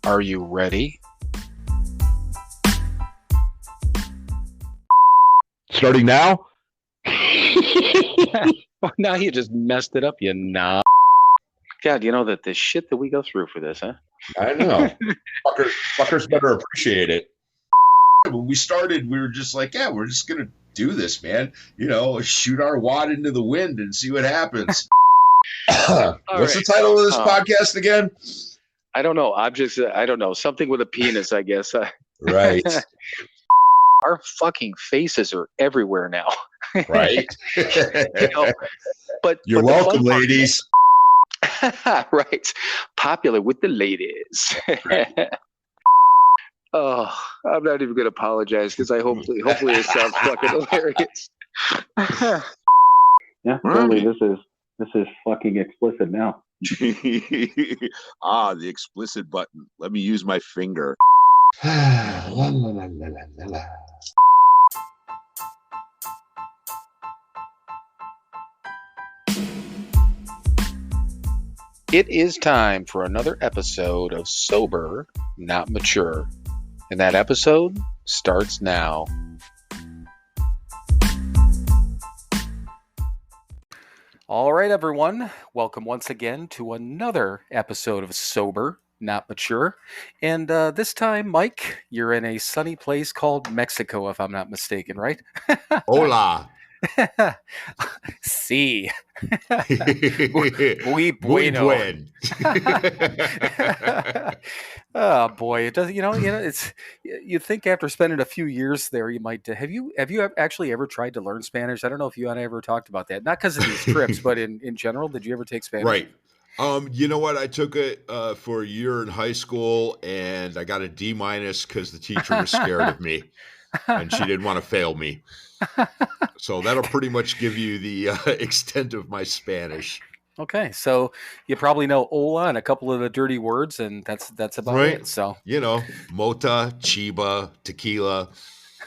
Are you ready? Starting now? Now you just messed it up, you knob. God, you know that the shit that we go through for this, huh? I know. Fuckers better appreciate it. When we started, we were just like, yeah, we're just going to do this, man. You know, shoot our wad into the wind and see what happens. What's the title of this podcast again? I don't know. I don't know. Something with a penis, I guess. Right. Our fucking faces are everywhere now. Right. But you're welcome, ladies. Right. Popular with the ladies. Right. Oh, I'm not even going to apologize because hopefully it sounds fucking hilarious. Yeah, totally. This is fucking explicit now. The explicit button. Let me use my finger. La, la, la, la, la, la. It is time for another episode of Sober, Not Mature. And that episode starts now. All right, everyone. Welcome once again to another episode of Sober, Not Mature. And this time, Mike, you're in a sunny place called Mexico, if I'm not mistaken, right? Hola. Sí. Muy bueno. Muy buen. Oh boy, it does. You know, it's. You think after spending a few years there, you might. Have you actually ever tried to learn Spanish? I don't know if you and I ever talked about that. Not because of these trips, but in general, did you ever take Spanish? Right. You know what? I took it for a year in high school, and I got a D- because the teacher was scared of me, and she didn't want to fail me. So that'll pretty much give you the extent of my Spanish. Okay, so you probably know hola and a couple of the dirty words, and that's about right. it. So you know, mota, chiba, tequila,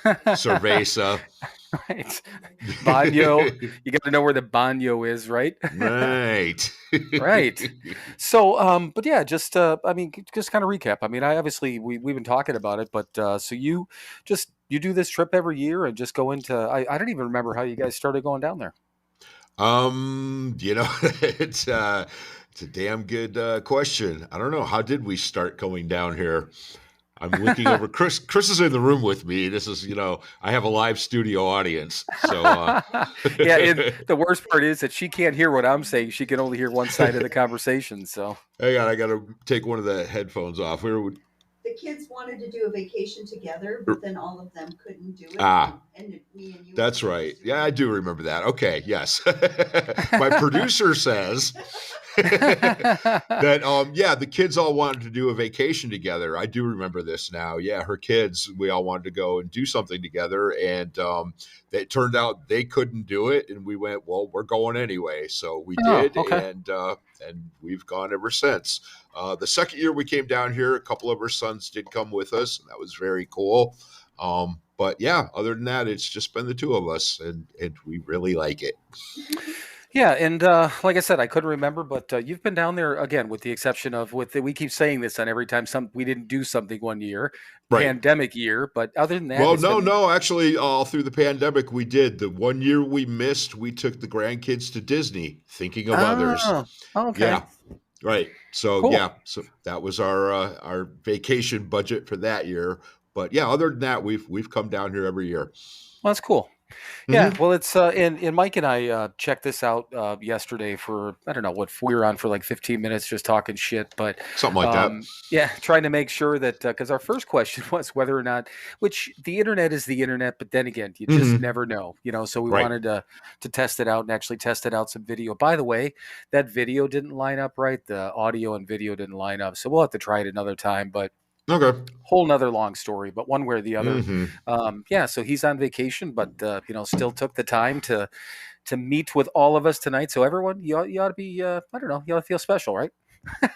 cerveza. Right. Baño. You got to know where the baño is, right? Right. Right. So, but yeah, just kind of recap. I mean, we've been talking about it, but so you do this trip every year and just go into. I don't even remember how you guys started going down there. You know, it's a damn good question. I don't know. How did we start going down here? I'm looking over. Chris is in the room with me. This is, I have a live studio audience. So, yeah. And the worst part is that she can't hear what I'm saying. She can only hear one side of the conversation. So, hang on, I got to take one of the headphones off. The kids wanted to do a vacation together, but then all of them couldn't do it. And me and you. That's right. Yeah, I do remember that. Okay, yes. My producer says that the kids all wanted to do a vacation together. I do remember this now. Yeah, her kids, we all wanted to go and do something together, and it turned out they couldn't do it, and we went, well, we're going anyway. So we did, okay. And we've gone ever since. The second year we came down here, a couple of our sons did come with us, and that was very cool. But yeah, other than that, it's just been the two of us, and we really like it. Yeah, and like I said, I couldn't remember, but you've been down there again, with the exception of we keep saying this on every time we didn't do something one year, right. Pandemic year. But other than that, well, actually, all through the pandemic, we did. The 1 year we missed, we took the grandkids to Disney, thinking of others. Okay. Yeah. Right. So cool. Yeah. So that was our vacation budget for that year. But yeah, other than that, we've come down here every year. Well, that's cool. Yeah, mm-hmm. Well, it's and Mike and I checked this out yesterday for, I don't know what, we were on for like 15 minutes just talking shit, but something like that. Yeah, trying to make sure that, because our first question was whether or not, which the internet is the internet, but then again, you just never know, so we wanted to test it out and actually tested out some video. By the way, that video didn't line up right. The audio and video didn't line up, so we'll have to try it another time, but okay. Whole nother long story, but one way or the other. Yeah, so he's on vacation, but still took the time to meet with all of us tonight. So everyone, you ought to be, I don't know, you ought to feel special, right?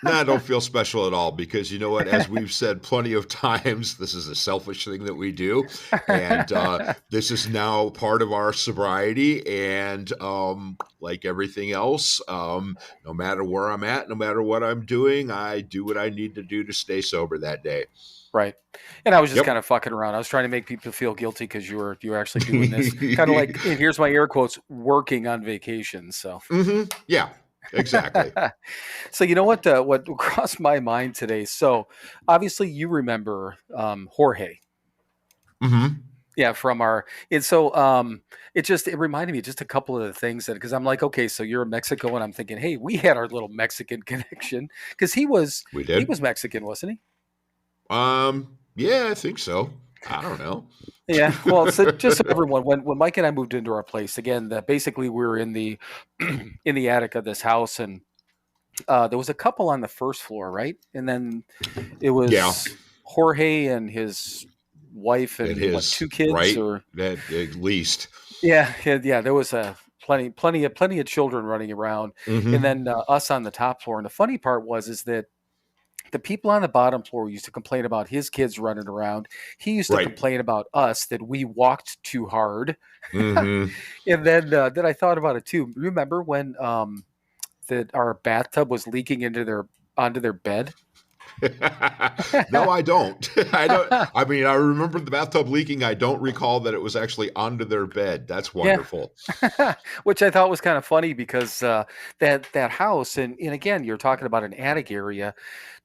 Nah, I don't feel special at all because you know what? As we've said plenty of times, this is a selfish thing that we do, and this is now part of our sobriety. And like everything else, no matter where I'm at, no matter what I'm doing, I do what I need to do to stay sober that day. Right. And I was just Yep. kind of fucking around. I was trying to make people feel guilty because you were actually doing this, kind of like, and here's my air quotes, working on vacation. So yeah, exactly. So you know what crossed my mind today. So obviously you remember Jorge. Yeah, from our and so it reminded me just a couple of the things that because I'm like, okay, so you're in Mexico, and I'm thinking, hey, we had our little Mexican connection because he was Mexican, wasn't he? Yeah, I think so. I don't know. Yeah, well, so just so everyone, when Mike and I moved into our place again, basically we were in the in the attic of this house, and there was a couple on the first floor, right? And then it was Jorge and his wife and his 2 kids, right? or At least. Yeah. There was plenty of children running around, and then us on the top floor. And the funny part is that the people on the bottom floor used to complain about his kids running around. He used to complain about us that we walked too hard. And then I thought about it too. Remember when that our bathtub was leaking onto their bed? No, I don't. I mean, I remember the bathtub leaking. I don't recall that it was actually onto their bed. That's wonderful. Yeah. Which I thought was kind of funny because that house, and again, you're talking about an attic area.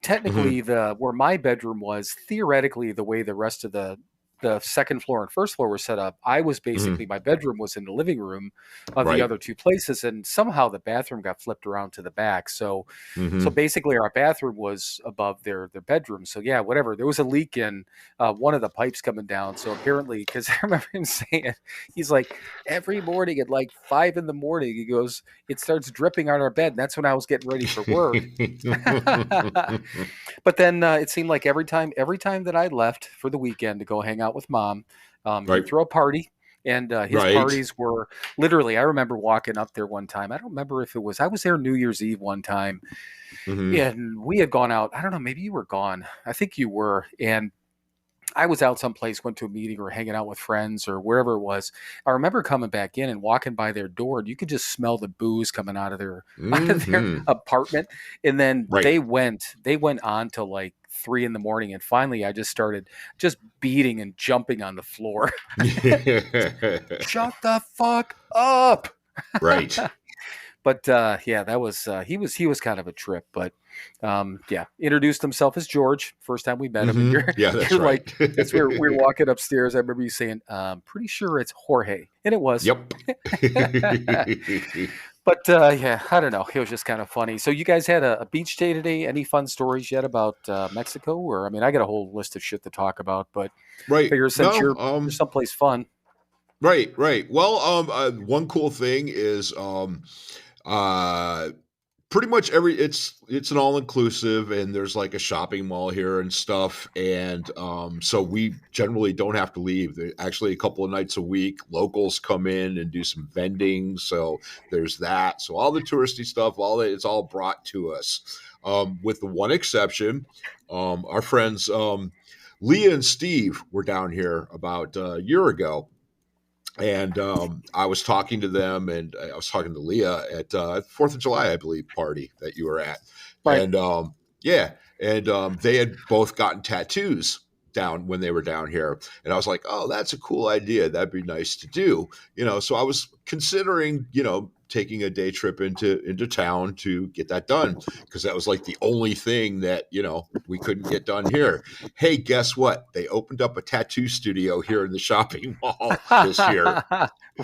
Technically, where my bedroom was, theoretically, the way the rest of the second floor and first floor were set up, I was basically my bedroom was in the living room of the other 2 places, and somehow the bathroom got flipped around to the back. So basically our bathroom was above their bedroom. So yeah, whatever. There was a leak in one of the pipes coming down. So apparently, because I remember him saying, he's like, every morning at like 5 a.m, he goes, it starts dripping on our bed. And that's when I was getting ready for work. But then it seemed like every time that I left for the weekend to go hang out with Mom, he'd throw a party, and his parties were literally, I remember walking up there one time. I don't remember if I was there New Year's Eve one time, and we had gone out. I don't know, maybe you were gone. I think you were. And I was out someplace, went to a meeting or hanging out with friends or wherever it was. I remember coming back in and walking by their door, and you could just smell the booze coming out of their apartment. And then they went on to like 3 a.m, and finally I just started beating and jumping on the floor. Shut the fuck up. Right. But yeah, that was he was kind of a trip. But yeah, introduced himself as George. First time we met him, and that's you're right. like, as we were walking upstairs, I remember you saying, "Pretty sure it's Jorge," and it was. Yep. But yeah, I don't know. It was just kind of funny. So you guys had a beach day today. Any fun stories yet about Mexico? Or I mean, I got a whole list of shit to talk about, but figure since you're someplace fun. Right. Well, one cool thing is pretty much it's an all-inclusive, and there's like a shopping mall here and stuff, and so we generally don't have to leave. Actually, a couple of nights a week, locals come in and do some vending, so there's that. So all the touristy stuff, it's all brought to us, with the one exception. Our friends Leah and Steve were down here about a year ago. And I was talking to them, and I was talking to Leah at 4th of July, I believe, party that you were at. Right. And they had both gotten tattoos down when they were down here. And I was like, oh, that's a cool idea. That'd be nice to do. So I was considering, taking a day trip into town to get that done, because that was like the only thing that we couldn't get done here. Hey, guess what? They opened up a tattoo studio here in the shopping mall this year.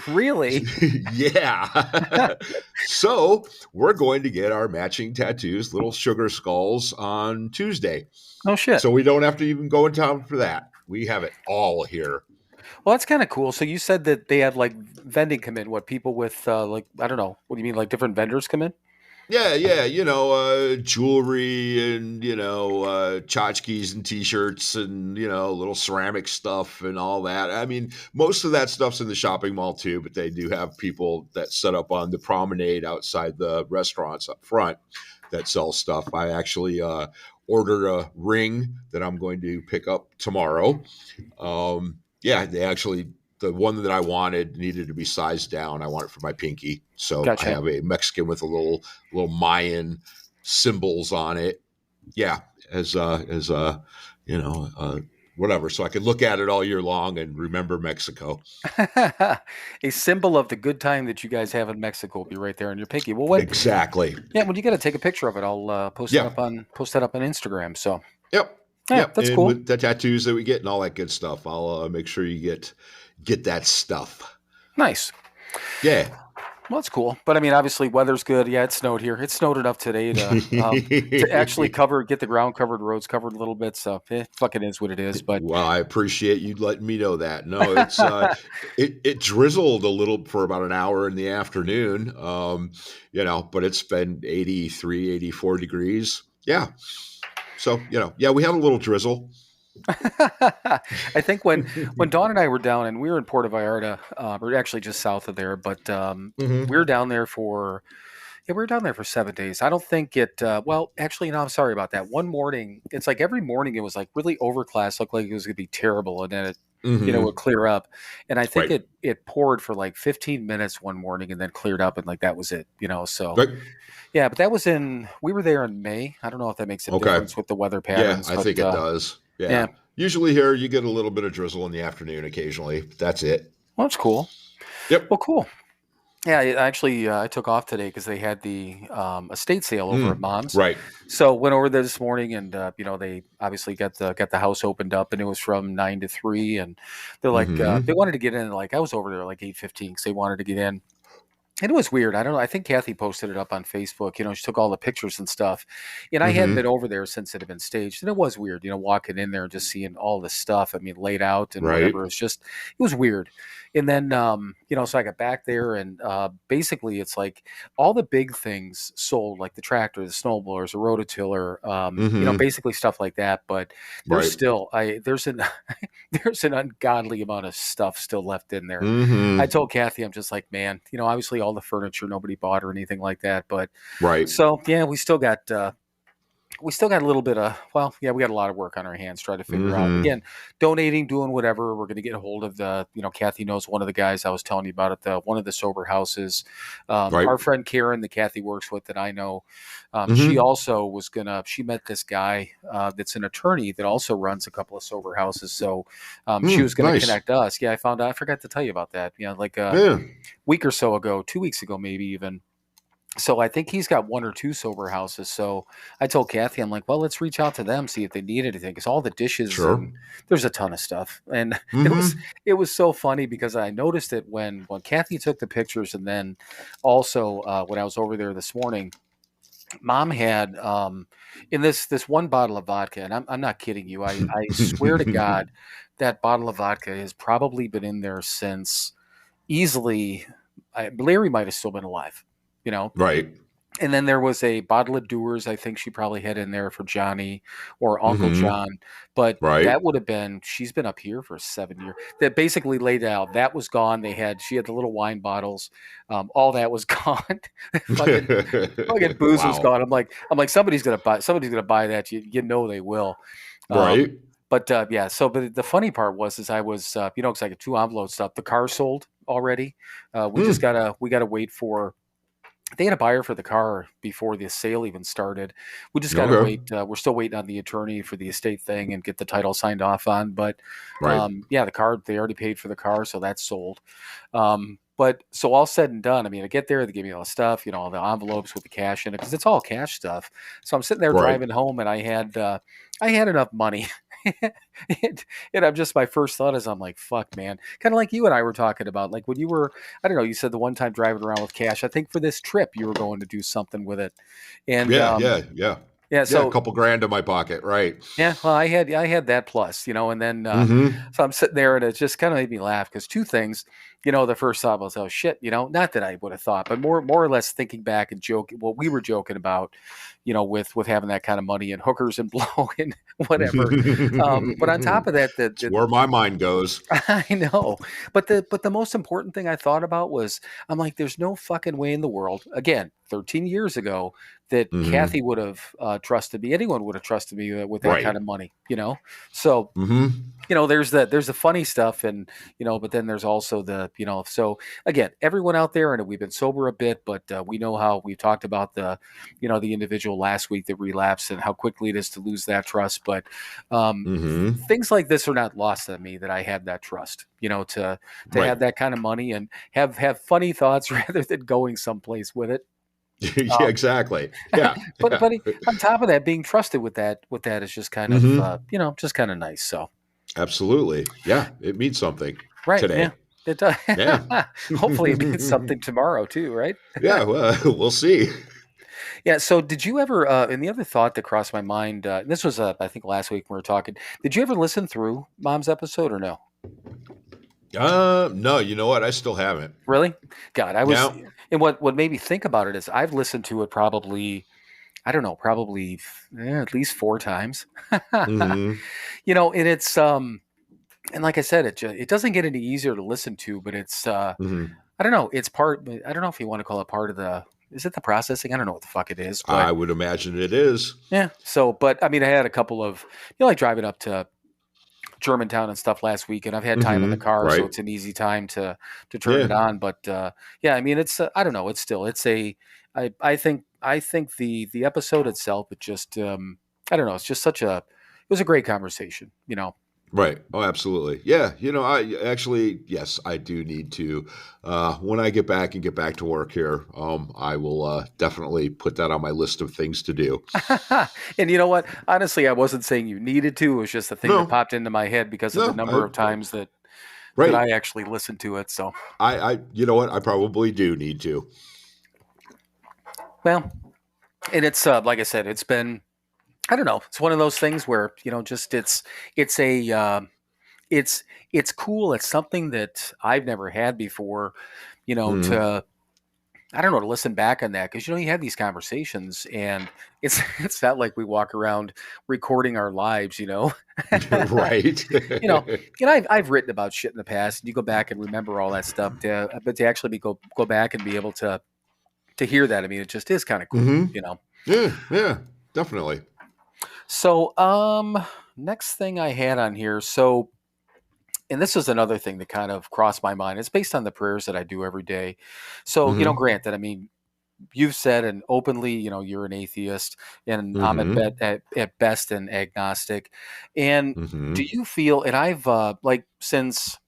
Really? Yeah. So we're going to get our matching tattoos, little sugar skulls, on Tuesday. Oh shit. So we don't have to even go in town for that. We have it all here. Well, that's kind of cool. So you said that they had like vending come in. What, people with like, I don't know. What do you mean, like different vendors come in? Yeah, jewelry and, tchotchkes and T-shirts and, little ceramic stuff and all that. I mean, most of that stuff's in the shopping mall too, but they do have people that set up on the promenade outside the restaurants up front that sell stuff. I actually ordered a ring that I'm going to pick up tomorrow. They actually, the one that I wanted needed to be sized down. I want it for my pinky. So I Gotcha. have a Mexican with a little Mayan symbols on it. Yeah. As whatever. So I could look at it all year long and remember Mexico. A symbol of the good time that you guys have in Mexico will be right there on your pinky. Well, exactly. Yeah, when you got to take a picture of it, I'll post that up on Instagram. So yep. That's and cool. With the tattoos that we get and all that good stuff, I'll make sure you get that stuff. Nice. Yeah. Well, that's cool. But I mean, obviously, weather's good. Yeah, it snowed here. It snowed enough today to actually get the ground covered, roads covered a little bit. So fucking is what it is. But well, I appreciate you letting me know that. No, it's it drizzled a little for about an hour in the afternoon. But it's been 83, 84 degrees. Yeah. So, we had a little drizzle. I think when Dawn and I were down, and we were in Puerto Vallarta, we're actually just south of there, but we were down there for 7 days. I don't think it. Actually, no, I'm sorry about that. One morning, it's like every morning it was like really overcast, looked like it was going to be terrible, and then it would clear up. And I think it poured for like 15 minutes one morning, and then cleared up, and like that was it. So. Right. Yeah, but that was we were there in May. I don't know if that makes a difference with the weather patterns. Yeah, I think it does. Yeah. Usually here you get a little bit of drizzle in the afternoon occasionally. That's it. Well, that's cool. Yep. Well, cool. Yeah, actually, I took off today because they had the estate sale over at Mom's. Right. So went over there this morning, and they obviously got the house opened up, and it was from 9 to 3, and they're like they wanted to get in. Like I was over there like 8:15 because they wanted to get in. And it was weird. I don't know. I think Kathy posted it up on Facebook. She took all the pictures and stuff. And I hadn't been over there since it had been staged. And it was weird, walking in there and just seeing all this stuff. I mean, laid out and whatever. It was weird. And then, so I got back there and basically it's like all the big things sold, like the tractor, the snowblowers, the rototiller, basically stuff like that. But there's still, there's an ungodly amount of stuff still left in there. I told Kathy, I'm just like, man, obviously all the furniture nobody bought or anything like that, but so yeah, we still got a little bit of we got a lot of work on our hands trying to figure out, again, donating, doing whatever. We're going to get a hold of the Kathy knows one of the guys I was telling you about at one of the sober houses, our friend Karen that Kathy works with that I know, she also she met this guy that's an attorney that also runs a couple of sober houses, so she was going to connect us. I forgot to tell you about that, week or so ago, 2 weeks ago maybe even. So I think he's got one or two sober houses. So I told Kathy, I'm like, well, let's reach out to them, see if they need anything. Because all the dishes, there's a ton of stuff. And it was so funny because I noticed it when Kathy took the pictures. And then also when I was over there this morning, Mom had in this one bottle of vodka, and I'm not kidding you. I swear to God, that bottle of vodka has probably been in there since easily. Larry might have still been alive. Right. And then there was a bottle of Dewar's, I think she probably had in there for Johnny or Uncle John. But that would have been, she's been up here for 7 years. That basically laid out. That was gone. She had the little wine bottles. All that was gone. fucking booze was gone. I'm like, somebody's gonna buy that. They will. Right. But but the funny part was I was because I got 2 envelopes up. The car sold already. We gotta wait for. They had a buyer for the car before the sale even started. We just got to wait. We're still waiting on the attorney for the estate thing and get the title signed off on. But the car, they already paid for the car, so that's sold. But so all said and done, I mean, I get there, they give me all the stuff, all the envelopes with the cash in it, because it's all cash stuff. So I'm sitting there driving home, and I had enough money. and I'm just, my first thought is, I'm like, fuck, man. Kind of like you and I were talking about, like when you were, I don't know, you said the one time driving around with cash. I think for this trip you were going to do something with it. And yeah. So a couple grand in my pocket, right? Yeah, well, I had that plus, and then so I'm sitting there, and it just kind of made me laugh because 2 things. the first thought was, oh shit, not that I would have thought, but more or less thinking back and joking what we were joking about, with having that kind of money and hookers and blow and whatever. But on top of that, It's where my mind goes. I know, but the most important thing I thought about was, I'm like, there's no fucking way in the world, again, 13 years ago, that Kathy would have trusted me. Anyone would have trusted me with that kind of money, So, there's the funny stuff, and but then there's also the So again, everyone out there, and we've been sober a bit, but we know how we talked about the the individual last week that relapsed and how quickly it is to lose that trust. But things like this are not lost on me, that I had that trust, to have that kind of money and have funny thoughts rather than going someplace with it. Yeah, exactly. Yeah. But on top of that, being trusted with that is just kind of just kind of nice. So absolutely, yeah, it means something today. Yeah, it does. Yeah. Hopefully, it means something tomorrow too, right? Yeah, well, we'll see. Yeah. So, did you ever? And the other thought that crossed my mind, this was I think last week when we were talking. Did you ever listen through Mom's episode or no? No, you know what? I still haven't. Really? God, I was. Yeah. And what made me think about it is I've listened to it probably, I don't know, probably at least 4 times. And it's and like I said, it doesn't get any easier to listen to, but it's I don't know, it's part. I don't know if you want to call it part of the. Is it the processing? I don't know what the fuck it is. But, I would imagine it is. Yeah. So, but I mean, I had a couple of like driving up to Germantown and stuff last week, and I've had time in the car, so it's an easy time to turn it on. But yeah, I mean, it's I don't know, it's a I think the episode itself, it just I don't know, it's just it was a great conversation, Right. Oh, absolutely. Yeah. I actually, yes, I do need to, when I get back to work here, I will definitely put that on my list of things to do. And you know what? Honestly, I wasn't saying you needed to. It was just a thing that popped into my head because of the number of times that I actually listened to it. So you know what? I probably do need to. Well, and it's, like I said, it's been, I don't know. It's one of those things where, just it's cool. It's something that I've never had before, to, I don't know, to listen back on that. Cause you have these conversations and it's not like we walk around recording our lives, Right. I've written about shit in the past and you go back and remember all that stuff but to actually go back and be able to hear that. I mean, it just is kind of cool, Yeah, definitely. So, next thing I had on here. So, and this is another thing that kind of crossed my mind. It's based on the prayers that I do every day. So, granted, I mean, you've said and openly, you're an atheist, and I'm at best an agnostic. And do you feel? And I've like since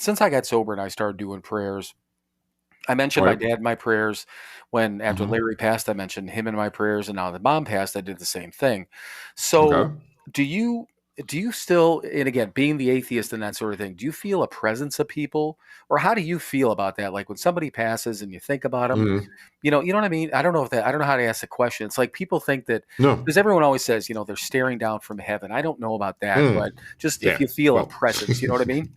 I got sober and I started doing prayers. I mentioned my dad in my prayers. When after Larry passed, I mentioned him in my prayers, and now that Mom passed, I did the same thing. So, do you still? And again, being the atheist and that sort of thing, do you feel a presence of people, or how do you feel about that? Like when somebody passes and you think about them, you know what I mean? I don't know how to ask the question. It's like people think that because everyone always says, they're staring down from heaven. I don't know about that, but just if you feel a presence, you know what I mean?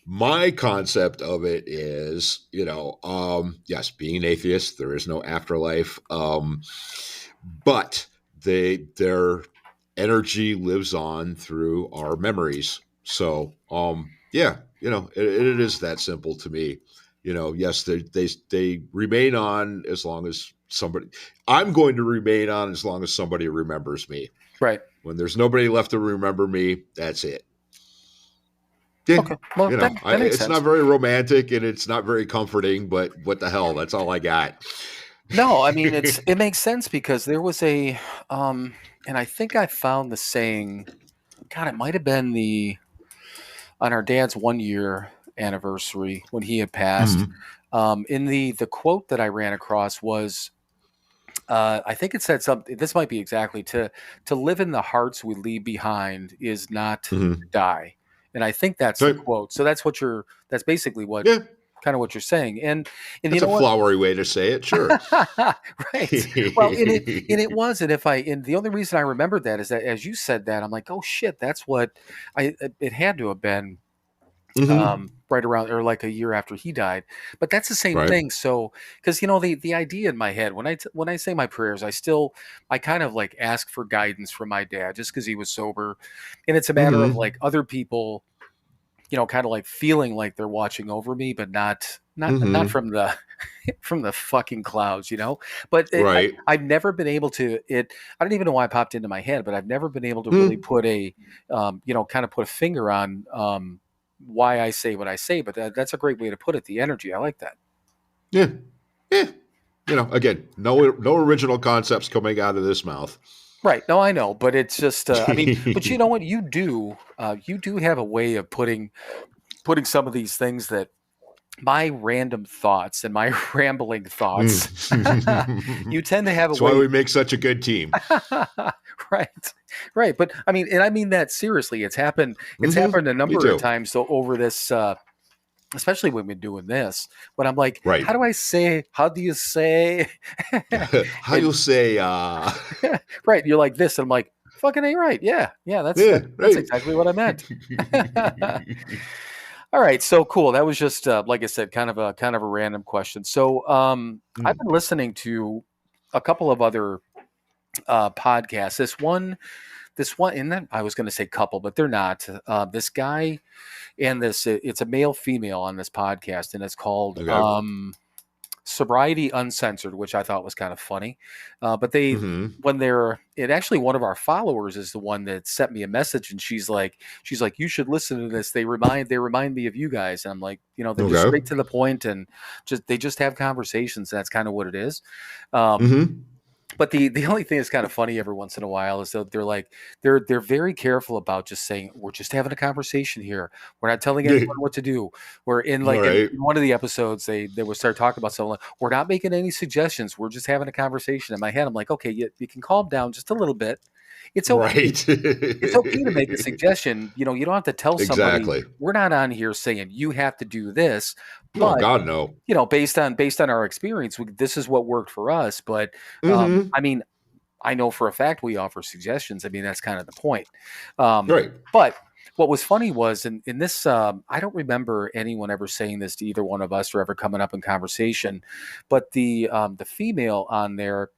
My concept of it is, yes, being an atheist, there is no afterlife, but their energy lives on through our memories. So, yeah, it is that simple to me. Yes, they remain on as long as I'm going to remain on as long as somebody remembers me. Right. When there's nobody left to remember me, that's it. Yeah, okay. Well, that makes it's sense. not very romantic and it's not very comforting, but what the hell? That's all I got. No, I mean, it makes sense because there was and I think I found the saying, God, it might've been on our dad's 1-year anniversary when he had passed. In the quote that I ran across was, I think it said something, this might be exactly to live in the hearts we leave behind is not to die. And I think that's the quote. So that's basically what what you're saying. And That's you know a what? flowery way to say it. Sure. Right. Well, it was, and the only reason I remembered that is that as you said that, I'm like, oh shit, that's what it had to have been. Mm-hmm. Right around or like a year after he died, but that's the same Right. thing. So, because the idea in my head when I say my prayers, I kind of like ask for guidance from my dad just because he was sober, and it's a matter of Mm-hmm. like other people, kind of like feeling like they're watching over me, but not Mm-hmm. from the from the fucking clouds, But Right. I've never been able to it. I don't even know why it popped into my head, but I've never been able to really Mm. put kind of put a finger on why I say what I say. But that's a great way to put it. The energy, I like that. Yeah. Yeah. Again, no original concepts coming out of this mouth. Right. No, I know, but it's just, but you know what you do have a way of putting some of these things that my random thoughts and my rambling thoughts, you tend to have a That's why way. we make such a good team. Right. But I mean that seriously. It's happened Mm-hmm. a Me number of too. times. So over this, especially when we're doing this, but I'm like, Right. how do you say, How and you say, right. You're like this. And I'm like, fucking A right. Yeah. That's yeah, right. exactly what I meant. All right, so cool. That was just like I said, kind of a random question. So I've been listening to a couple of other podcasts. This one, and then I was going to say couple, but they're not. This guy and it's a male female on this podcast, and it's called Okay. Sobriety Uncensored, which I thought was kind of funny. But they, Mm-hmm. when it actually one of our followers is the one that sent me a message, and she's like, you should listen to this. They remind me of you guys. And I'm like, they're just Okay. straight to the point and they just have conversations. That's kind of what it is. Um, Mm-hmm. but the only thing that's kind of funny every once in a while is that they're very careful about just saying we're just having a conversation here. We're not telling anyone what to do. We're in All right. in one of the episodes they would start talking about something like, we're not making any suggestions. We're just having a conversation. In my head, I'm like, okay, you can calm down just a little bit. It's okay. Right. It's okay to make a suggestion. You don't have to tell somebody Exactly. we're not on here saying you have to do this, Oh but God, no. based on our experience, this is what worked for us. But Mm-hmm. I know for a fact we offer suggestions. That's kind of the point. Right. But what was funny was in this, I don't remember anyone ever saying this to either one of us or ever coming up in conversation, but the female on there,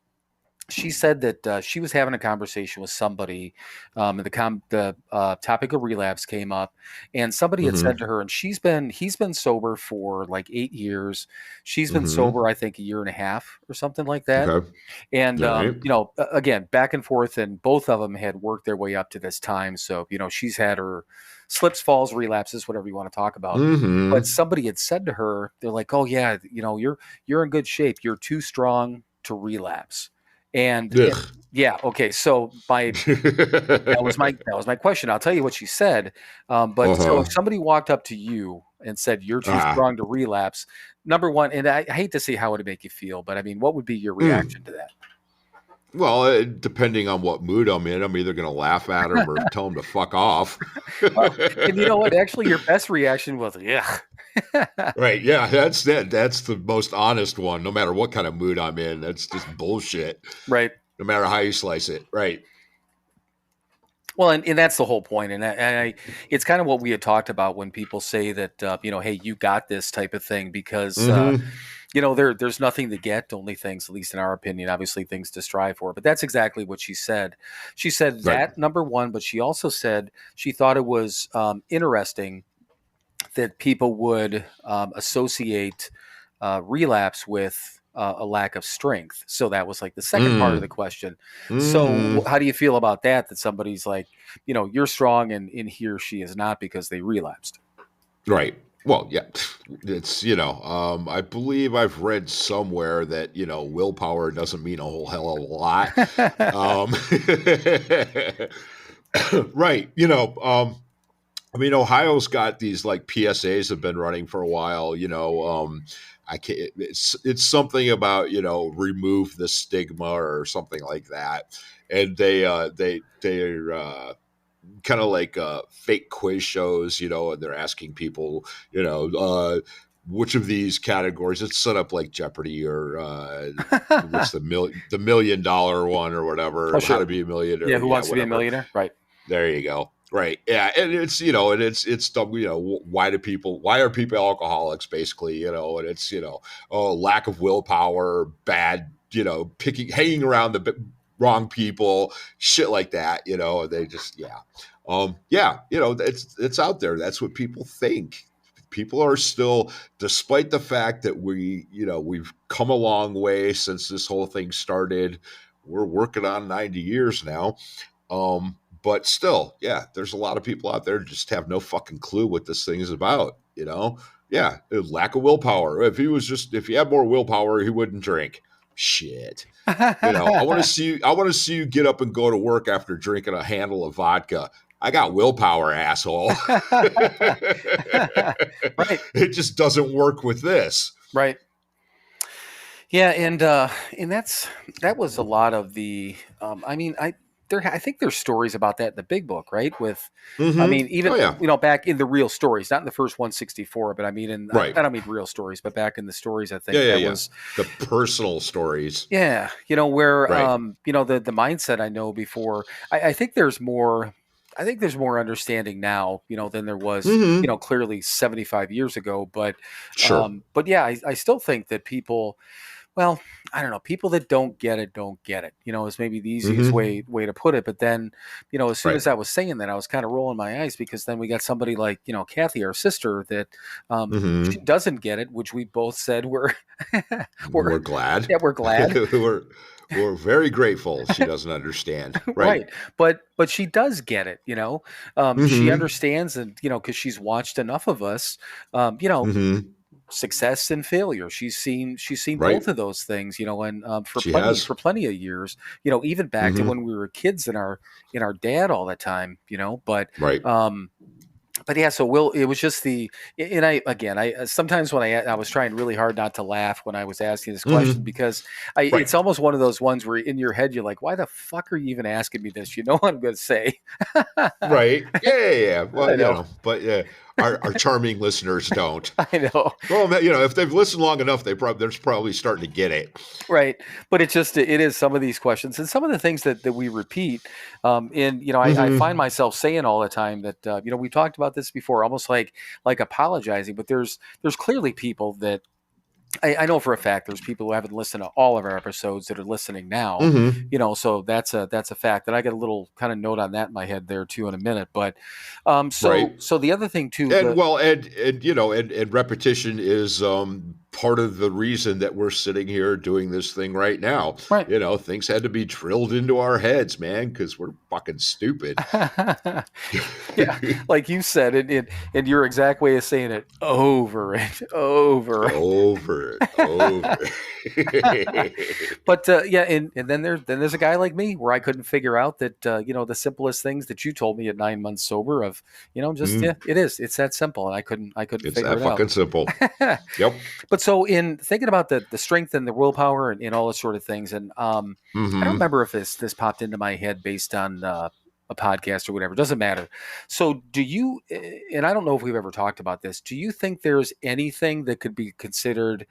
she said that she was having a conversation with somebody, and the topic of relapse came up, and somebody had Mm-hmm. said to her, and he's been sober for like 8 years. She's been Mm-hmm. sober, I think, a year and a half or something like that. Okay. And All right. again, back and forth, and both of them had worked their way up to this time. So she's had her slips, falls, relapses, whatever you want to talk about. Mm-hmm. But somebody had said to her, they're like, "Oh yeah, you're in good shape. You're too strong to relapse." And Ugh. yeah, okay. So that was my question. I'll tell you what she said. But so Uh-huh. if somebody walked up to you and said you're too Ah. strong to relapse, number one, and I hate to see how it would make you feel, but what would be your reaction to that? Well, depending on what mood I'm in, I'm either going to laugh at him or tell him to fuck off. Well, and you know what? Actually, your best reaction was, yeah. Right. Yeah. That's it. That's the most honest one. No matter what kind of mood I'm in, that's just bullshit. Right. No matter how you slice it. Right. Well, and that's the whole point. And it's kind of what we had talked about when people say that, hey, you got this type of thing because, Mm-hmm. there's nothing to get, only things, at least in our opinion, obviously things to strive for. But that's exactly what she said. She said Right. that, number one, but she also said she thought it was interesting that people would associate relapse with a lack of strength. So that was like the second part of the question. So Mm-hmm. how do you feel about that? That somebody's like, you're strong and he or she is not because they relapsed. Right. Well, yeah, it's, I believe I've read somewhere that, willpower doesn't mean a whole hell of a lot. Right. Ohio's got these like PSAs have been running for a while, I can't, it's something about, remove the stigma or something like that. And they're kind of like fake quiz shows, and they're asking people, which of these categories. It's set up like Jeopardy or what's the $1 million one or whatever. Oh, sure. How to Be a Millionaire. Yeah, Who Wants to Be a Millionaire? Right. There you go. Right. Yeah. And it's, why are people alcoholics basically, and it's, lack of willpower, bad, hanging around the wrong people, shit like that, they just, it's out there. That's what people think. People are still, despite the fact that we've come a long way since this whole thing started, we're working on 90 years now. But still, there's a lot of people out there who just have no fucking clue what this thing is about, Yeah, lack of willpower. If he had more willpower, he wouldn't drink. Shit. I want to see you get up and go to work after drinking a handle of vodka. I got willpower, asshole. Right. It just doesn't work with this. Right. Yeah, and that was a lot of the I think there's stories about that in the big book, right? With, I mean, even, back in the real stories, not in the first 164, but I mean, I don't mean real stories, but back in the stories, I think was the personal stories. Yeah. Where, the mindset I know before, I think there's more understanding now, than there was, clearly 75 years ago. But, sure. I still think that people, well, I don't know. People that don't get it, is maybe the easiest way to put it. But then, as soon as I was saying that, I was kind of rolling my eyes, because then we got somebody like, Kathy, our sister, that she doesn't get it, which we both said we're glad. Yeah, we're glad. We're very grateful she doesn't understand. Right. But she does get it, she understands, and, because she's watched enough of us, success and failure. She's seen both of those things, and for plenty of years, even back to when we were kids in our dad all the time, but yeah, so it was just I sometimes when I was trying really hard not to laugh when I was asking this question, because it's almost one of those ones where in your head you're like, why the fuck are you even asking me this? You know what I'm going to say. Right. Yeah. Well, but yeah. Our charming listeners don't. I know. Well, if they've listened long enough, they're probably starting to get it. Right. But it is some of these questions and some of the things that we repeat. I find myself saying all the time that, we talked about this before, almost like apologizing, but there's clearly people that, I know for a fact there's people who haven't listened to all of our episodes that are listening now, so that's a fact. And I got a little kind of note on that in my head there too in a minute. But so the other thing too, and repetition is part of the reason that we're sitting here doing this thing right now. Right. Things had to be drilled into our heads, man, because we're fucking stupid. Yeah, like you said, and your exact way of saying it, over and over. But and then there's a guy like me where I couldn't figure out that the simplest things that you told me at 9 months sober of it's that simple, and I couldn't figure it out. It's that fucking simple. Yep. But so in thinking about the strength and the willpower and all those sort of things, and I don't remember if this popped into my head based on a podcast or whatever, it doesn't matter. So do you, and I don't know if we've ever talked about this, do you think there's anything that could be considered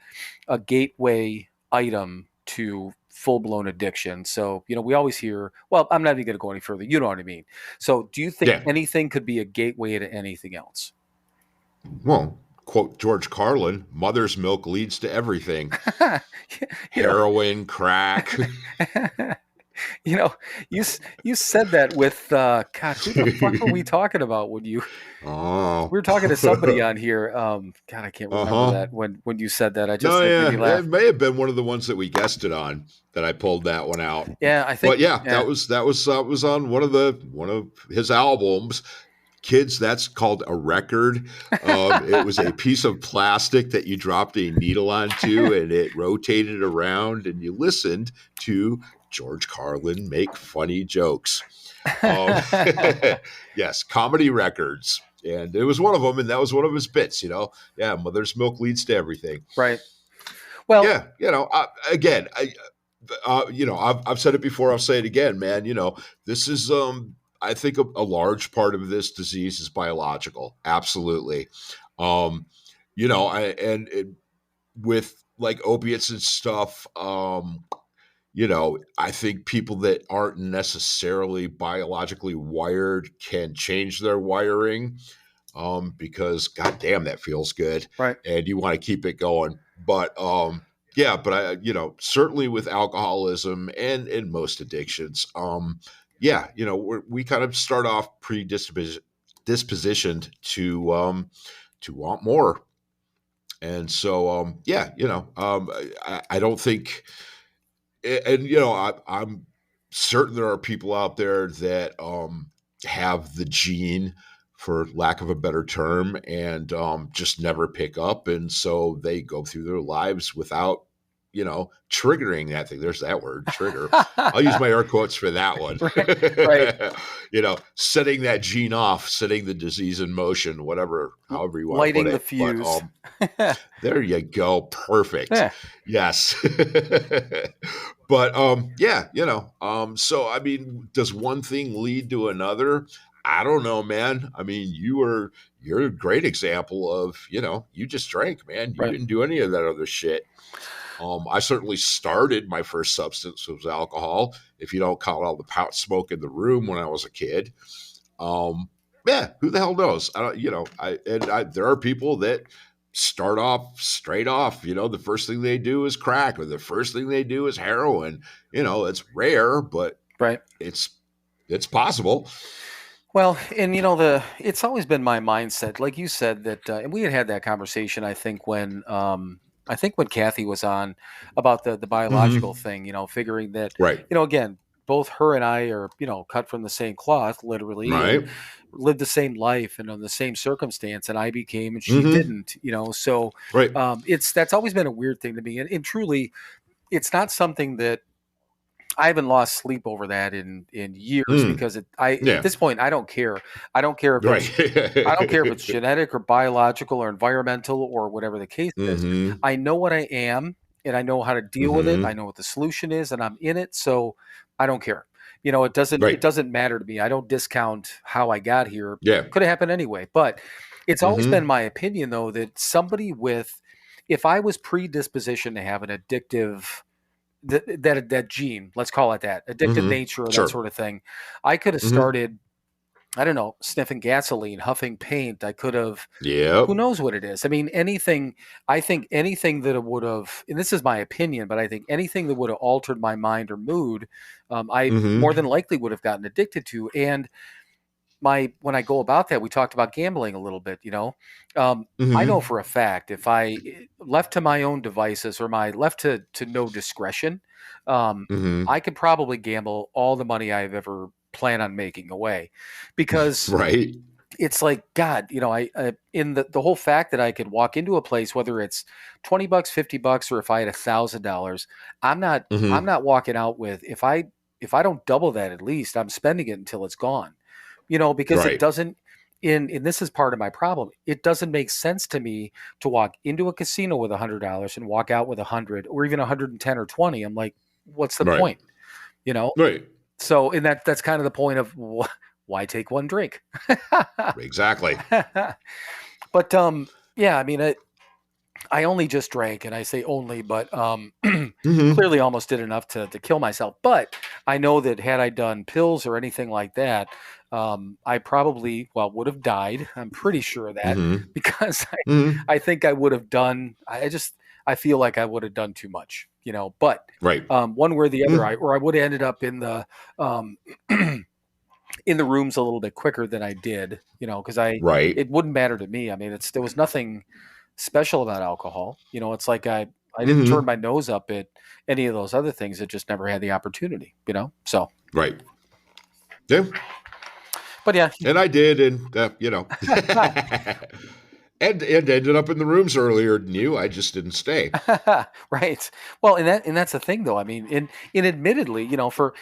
a gateway item to full-blown addiction? So, we always hear, well, I'm not even going to go any further. You know what I mean? So do you think anything could be a gateway to anything else? Well, quote George Carlin, mother's milk leads to everything. Heroin, crack. You said that with God, who the fuck were we talking about when you? We were talking to somebody on here. God, I can't remember that when you said that. I just made me laugh. It may have been one of the ones that we guested on that I pulled that one out. Yeah, I think. But that was on one of his albums. Kids, that's called a record. It was a piece of plastic that you dropped a needle onto, and it rotated around, and you listened to George Carlin make funny jokes. Yes, comedy records. And it was one of them, and that was one of his bits, mother's milk leads to everything. Right. Well, I've said it before, I'll say it again, man. This is, I think a large part of this disease is biological. Absolutely. you know, with like opiates and stuff, you know, I think people that aren't necessarily biologically wired can change their wiring, because goddamn, that feels good, Right. and you want to keep it going. But yeah, but I, you know, certainly with alcoholism and in most addictions, yeah, you know, we kind of start off dispositioned to want more, and so yeah, you know, I don't think, and you know, I'm certain there are people out there that have the gene, for lack of a better term, and just never pick up, and so they go through their lives without, you know, triggering that thing. There's that word, trigger. I'll use my air quotes for that one. Right. You know, setting that gene off, setting the disease in motion, whatever, however you want Lighting to the put it. fuse. But there you go. Perfect. Yeah. Yes. But yeah, you know, so I mean, does one thing lead to another? I don't know, man. I mean, you're a great example of, you know, you just drank, man. You Right. didn't do any of that other shit. I certainly started, my first substance was alcohol, if you don't count all the pot smoke in the room when I was a kid. Yeah, who the hell knows? I don't, you know, there are people that start off straight off, you know, the first thing they do is crack, or the first thing they do is heroin. You know, it's rare, but Right. it's possible. Well, and you know, it's always been my mindset, like you said, that, and we had that conversation. I think when Kathy was on about the biological thing, you know, figuring that, Right. you know, again, both her and I are, you know, cut from the same cloth, literally, and Right. lived the same life and on the same circumstance, and I became and she didn't, you know, so Right. that's always been a weird thing to me, and truly, it's not something that I haven't lost sleep over that in years, because at Yeah. this point I don't care. I don't care if Right. I don't care if it's genetic or biological or environmental or whatever the case is. I know what I am, and I know how to deal with it. I know what the solution is, and I'm in it, so I don't care. You know, it Right. doesn't matter to me. I don't discount how I got here. Yeah. Could have happened anyway, but it's always been my opinion, though, that if I was predispositioned to have an addictive, that gene, let's call it that, addictive nature or Sure. that sort of thing, I could have started, I don't know, sniffing gasoline, huffing paint. I could have, Yep. who knows what it is. I mean, anything, I think anything that would have, and this is my opinion, but I think anything that would have altered my mind or mood, I more than likely would have gotten addicted to. And when I go about that, we talked about gambling a little bit, you know, I know for a fact, if I left to my own devices, or my left to no discretion, I could probably gamble all the money I've ever planned on making away, because Right. it's like, God, you know, I in the whole fact that I could walk into a place, whether it's $20, $50, or if I had $1,000, I'm not walking out with, if I don't double that, at least I'm spending it until it's gone. You know, because it Right. doesn't, and this is part of my problem. It doesn't make sense to me to walk into a casino with $100 and walk out with 100 or even 110 or 20. I'm like, what's the Right. point? You know? Right. So, and that's kind of the point of why take one drink? Exactly. But yeah, I mean, I only just drank, and I say only, but clearly almost did enough to kill myself. But I know that had I done pills or anything like that, I probably, would have died. I'm pretty sure of that, because I think I would have done, I feel like I would have done too much, you know, but Right. one way or the other, I would have ended up in the, in the rooms a little bit quicker than I did, you know, because Right. it wouldn't matter to me. I mean, there was nothing special about alcohol. You know, it's like I didn't turn my nose up at any of those other things. It just never had the opportunity, you know? So. Right. Yeah. But yeah. And I did, and you know, and ended up in the rooms earlier than you. I just didn't stay. Right. Well, and that's the thing, though. I mean, in admittedly, you know, for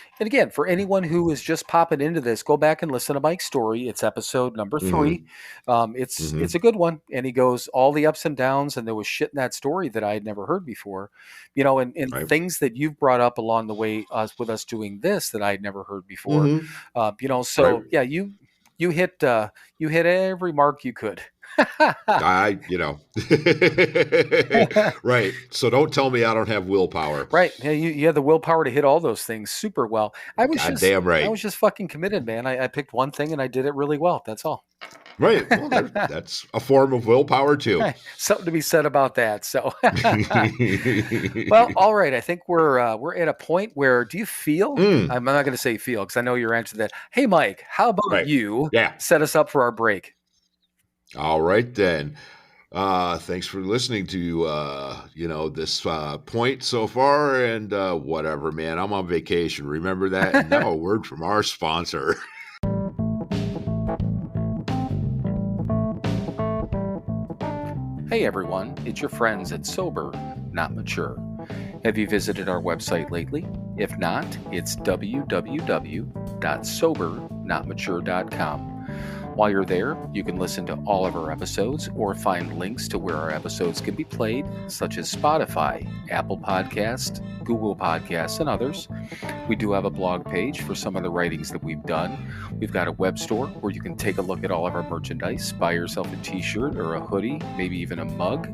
anyone who is just popping into this, go back and listen to Mike's story. It's episode number 3. It's a good one, and he goes all the ups and downs, and there was shit in that story that I had never heard before, you know, and Right. things that you've brought up along the way with us doing this that I had never heard before. You know, so Right. yeah, you hit every mark you could. Right. So don't tell me I don't have willpower. Right. Yeah, you had the willpower to hit all those things super well. I was Goddamn right. just fucking committed, man. I picked one thing and I did it really well. That's all. Right. Well, that's a form of willpower too. Something to be said about that. So, well, all right. I think we're at a point where, do you feel? I'm not going to say feel because I know your answer to that. Hey, Mike, how about you set us up for our break? All right then. Thanks for listening to this point so far, and whatever, man. I'm on vacation. Remember that. And now a word from our sponsor. Hey everyone, it's your friends at Sober Not Mature. Have you visited our website lately? If not, it's www.SoberNotMature.com. While you're there, you can listen to all of our episodes or find links to where our episodes can be played, such as Spotify, Apple Podcasts, Google Podcasts, and others. We do have a blog page for some of the writings that we've done. We've got a web store where you can take a look at all of our merchandise, buy yourself a t-shirt or a hoodie, maybe even a mug.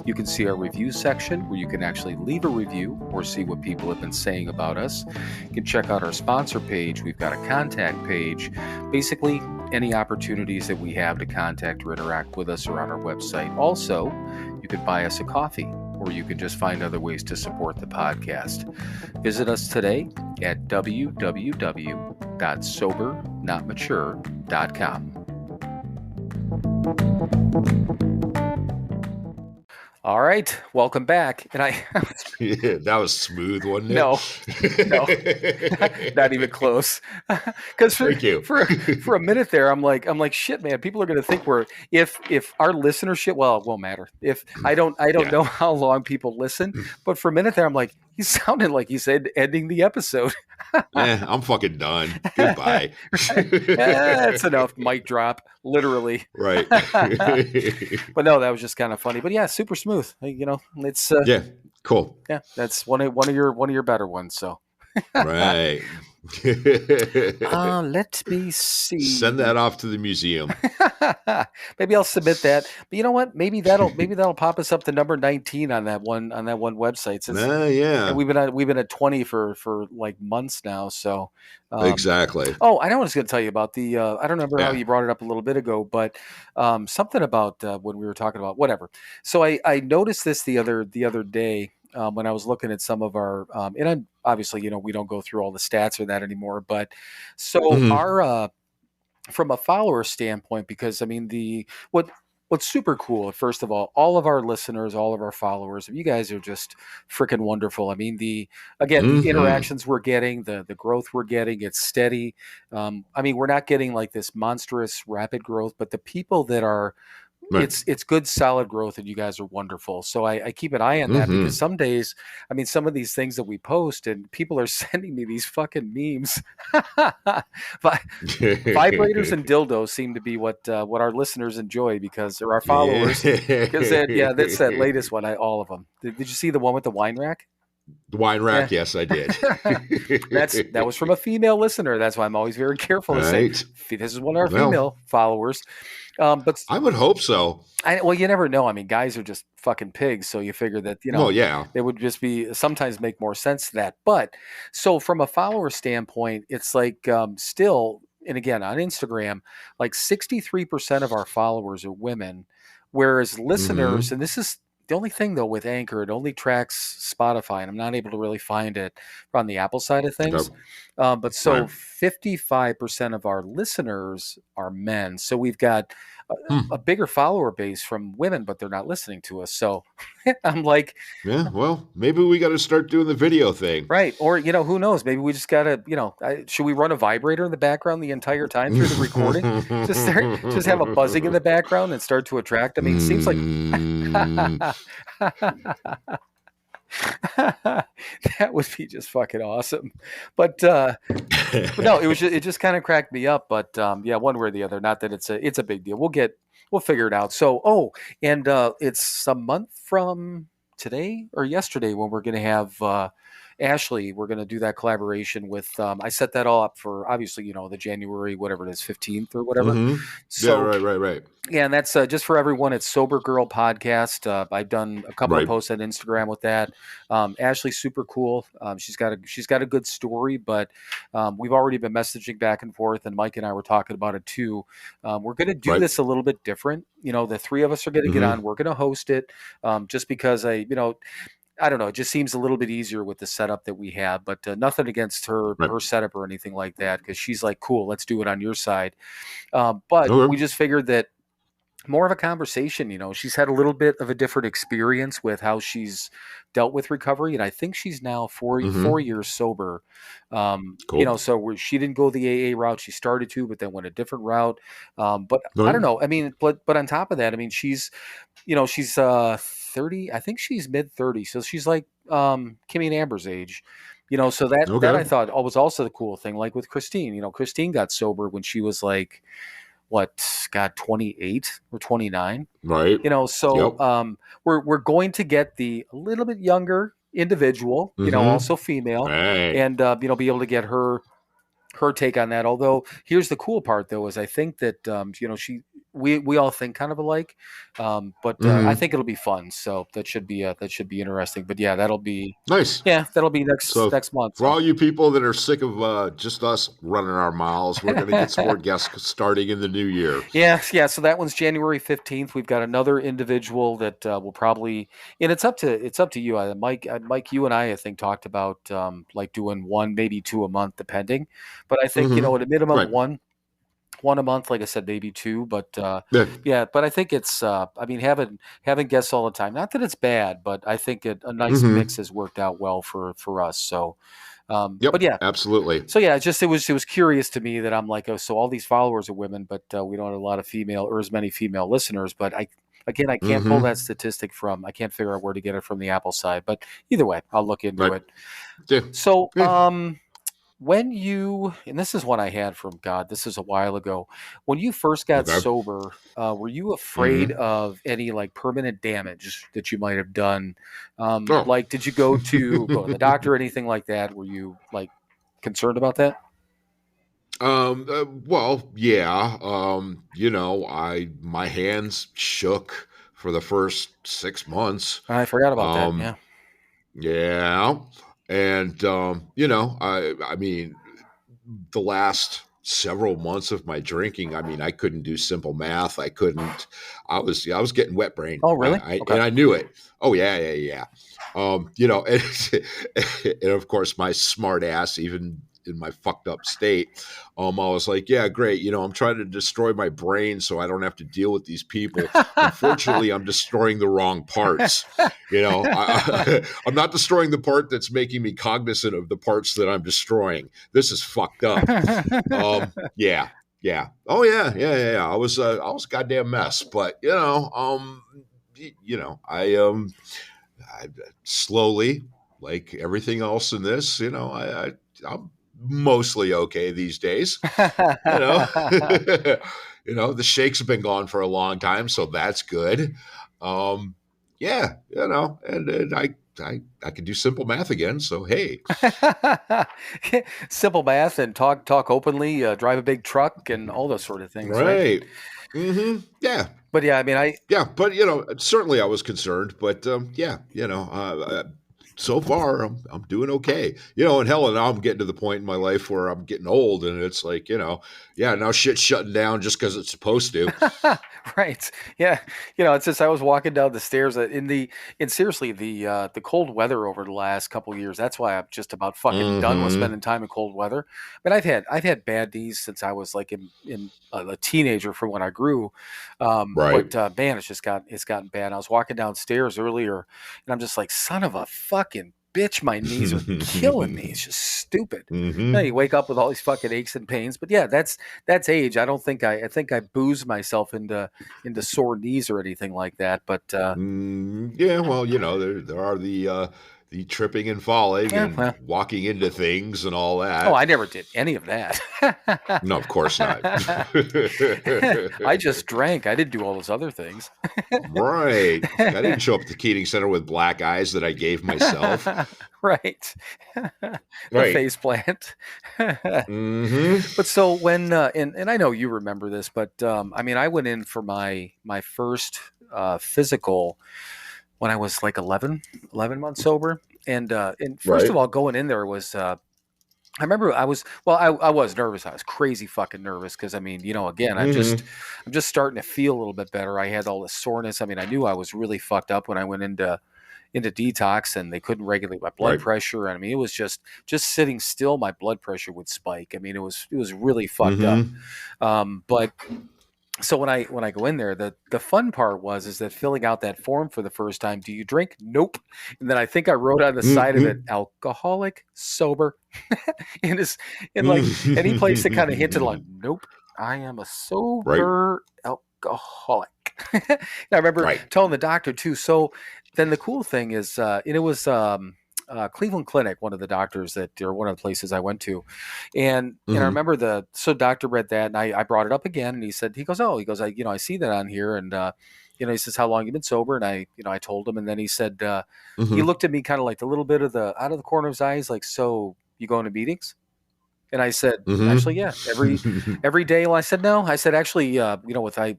You can see our review section where you can actually leave a review or see what people have been saying about us. You can check out our sponsor page. We've got a contact page. Basically, any opportunities that we have to contact or interact with us are on our website. Also, you could buy us a coffee, or you can just find other ways to support the podcast. Visit us today at www.SoberNotMature.com. All right, welcome back. And yeah, that was smooth, wasn't it? No, not even close. Because for a minute there, I'm like, shit, man. People are going to think if our listenership, well, it won't matter. If I don't know how long people listen, but for a minute there, I'm like, he sounded like he said ending the episode. I'm fucking done. Goodbye. That's enough. Mic drop, literally. Right. But no, that was just kind of funny. But yeah, super smooth. It's cool. Yeah, that's one of your better ones. So. Right. Let me see. Send that off to the museum. Maybe I'll submit that. But you know what? Maybe that'll pop us up to number 19 on that one website. Yeah. We've been at 20 for like months now. So exactly. Oh, I know what I was going to tell you about the. I don't remember how you brought it up a little bit ago, but something about when we were talking about whatever. So I noticed this the other day. When I was looking at some of our, and I'm obviously, we don't go through all the stats or that anymore, but so our, from a follower standpoint, because I mean, what's super cool, first of all of our listeners, all of our followers, you guys are just freaking wonderful. I mean, the interactions we're getting, the growth we're getting, it's steady. I mean, we're not getting like this monstrous rapid growth, but the people that are, right. It's good, solid growth, and you guys are wonderful. So I keep an eye on that because some days, I mean, some of these things that we post and people are sending me these fucking memes. Vibrators and dildos seem to be what our listeners enjoy because they're our followers. Because that's that latest one. All of them. Did you see the one with the wine rack? The wine rack, yes, I did. That was from a female listener. That's why I'm always very careful to say this is one of our female followers. But I would hope so. Well, you never know. I mean, guys are just fucking pigs, so you figure that it would just be sometimes make more sense to that. But so from a follower standpoint, it's like still, and again on Instagram, like 63% of our followers are women, whereas listeners, and this is the only thing though with Anchor, it only tracks Spotify, and I'm not able to really find it on the Apple side of things. But so 55% of our listeners are men. So we've got a bigger follower base from women, but they're not listening to us. So I'm like, yeah, well, maybe we got to start doing the video thing. Right. Or, who knows? Maybe we just got to, should we run a vibrator in the background the entire time through the recording? just have a buzzing in the background and start to attract. I mean, it seems like that would be just fucking awesome. But no, it just kind of cracked me up. But one way or the other, not that it's a big deal. We'll figure it out. So, it's a month from today or yesterday when we're going to have Ashley, we're going to do that collaboration with. I set that all up for obviously, the January, whatever it is, 15th or whatever. Mm-hmm. So yeah, right. Yeah, and that's just for everyone. It's Sober Girl Podcast. I've done a couple of posts on Instagram with that. Ashley's super cool. She's got a good story, but we've already been messaging back and forth, and Mike and I were talking about it too. We're going to do this a little bit different. The three of us are going to get on. We're going to host it, just because I don't know. It just seems a little bit easier with the setup that we have, but nothing against her setup or anything like that, because she's like, cool, let's do it on your side. But we just figured that more of a conversation, she's had a little bit of a different experience with how she's dealt with recovery. And I think she's now 4 years sober. Cool. So she didn't go the AA route. She started to, but then went a different route. But I don't know. I mean, but on top of that, I mean, she's 30, I think she's mid 30s. So she's like, Kimmy and Amber's age, so that I thought was also the cool thing. Like with Christine, Christine got sober when she was like, 28 or 29, right? So we're going to get the a little bit younger individual, also female, and be able to get her take on that. Although here's the cool part, though, is I think that we all think kind of alike, but I think it'll be fun. So that should be interesting. But yeah, that'll be nice. Yeah, that'll be next month. For all you people that are sick of just us running our mouths, we're going to get some more guests starting in the new year. Yeah. So that one's January 15th. We've got another individual that will probably, and it's up to you, Mike. You and I think talked about like doing one, maybe two a month, depending. But I think at a minimum one a month, like I said, maybe two, but but I think it's having guests all the time, not that it's bad, but I think a nice mix has worked out well for us. So but yeah, absolutely. So yeah, it was curious to me that I'm like, oh, so all these followers are women, but we don't have a lot of female or as many female listeners. But I can't pull that statistic I can't figure out where to get it from the Apple side, but either way, I'll look into it. Yeah. So when and this is one I had from God, this is a while ago. When you first got sober, were you afraid of any like permanent damage that you might have done? Like, did you go to the doctor or anything like that? Were you like concerned about that? Well, yeah. My hands shook for the first 6 months. I forgot about that. Yeah. Yeah. And, I mean, the last several months of my drinking, I mean, I couldn't do simple math. I was getting wet brain. Oh, really? And I knew it. Oh, yeah. And of course, my smart ass, even in my fucked up state, I was like, yeah, great. I'm trying to destroy my brain so I don't have to deal with these people. Unfortunately, I'm destroying the wrong parts. I'm not destroying the part that's making me cognizant of the parts that I'm destroying. This is fucked up. Yeah. Oh yeah. I was a goddamn mess, but I slowly, like everything else in this, I'm mostly okay these days. The shakes have been gone for a long time, so that's good. And I can do simple math again, so hey. Simple math and talk openly, drive a big truck and all those sort of things, right? Yeah. But yeah, I mean, but certainly I was concerned, but so far I'm doing okay, and hell, now I'm getting to the point in my life where I'm getting old, and it's like, now shit's shutting down just because it's supposed to. Right. Yeah. It's just, I was walking down the stairs and seriously, the cold weather over the last couple of years, that's why I'm just about fucking done with spending time in cold weather. But I've had bad knees since I was like in a teenager from when I grew. But man, it's gotten bad. I was walking downstairs earlier and I'm just like, son of a fucking bitch, my knees are killing me. It's just stupid. You wake up with all these fucking aches and pains. But yeah, that's age. I think I boozed myself into sore knees or anything like that. But yeah, well, there are the tripping and falling and walking into things and all that. Oh, I never did any of that. No, of course not. I just drank. I didn't do all those other things. Right. I didn't show up at the Keating Center with black eyes that I gave myself. Right. The Right. face plant. Mm-hmm. But so when and I know you remember this, but I mean, I went in for my first physical when I was like 11 months sober, and first Right. of all, going in there was I remember I was nervous. I was crazy fucking nervous because I mean, again, Mm-hmm. I'm just starting to feel a little bit better. I had all this soreness. I mean, I knew I was really fucked up when I went into detox, and they couldn't regulate my blood Right. pressure. I mean, it was just sitting still, my blood pressure would spike. I mean, it was really fucked up. But so when I go in there, the fun part is that filling out that form for the first time. Do you drink? Nope. And then I think I wrote on the side of it, Mm-hmm. alcoholic, sober, and it's and like any place that kind of hinted like, Mm-hmm. nope, I am a Right. sober alcoholic. And I remember Right. telling the doctor too. So then the cool thing is, and it was Cleveland Clinic, one of the doctors or one of the places I went to, and I Mm-hmm. remember so doctor read that, and I brought it up again, and he goes, I see that on here, and he says, how long you been sober, and I told him, and then he said, he Mm-hmm. looked at me kind of like a little bit of the out of the corner of his eyes, like, so you going to meetings? And I said, actually, yeah, Mm-hmm. every day. Well, I said, no. I said, actually, I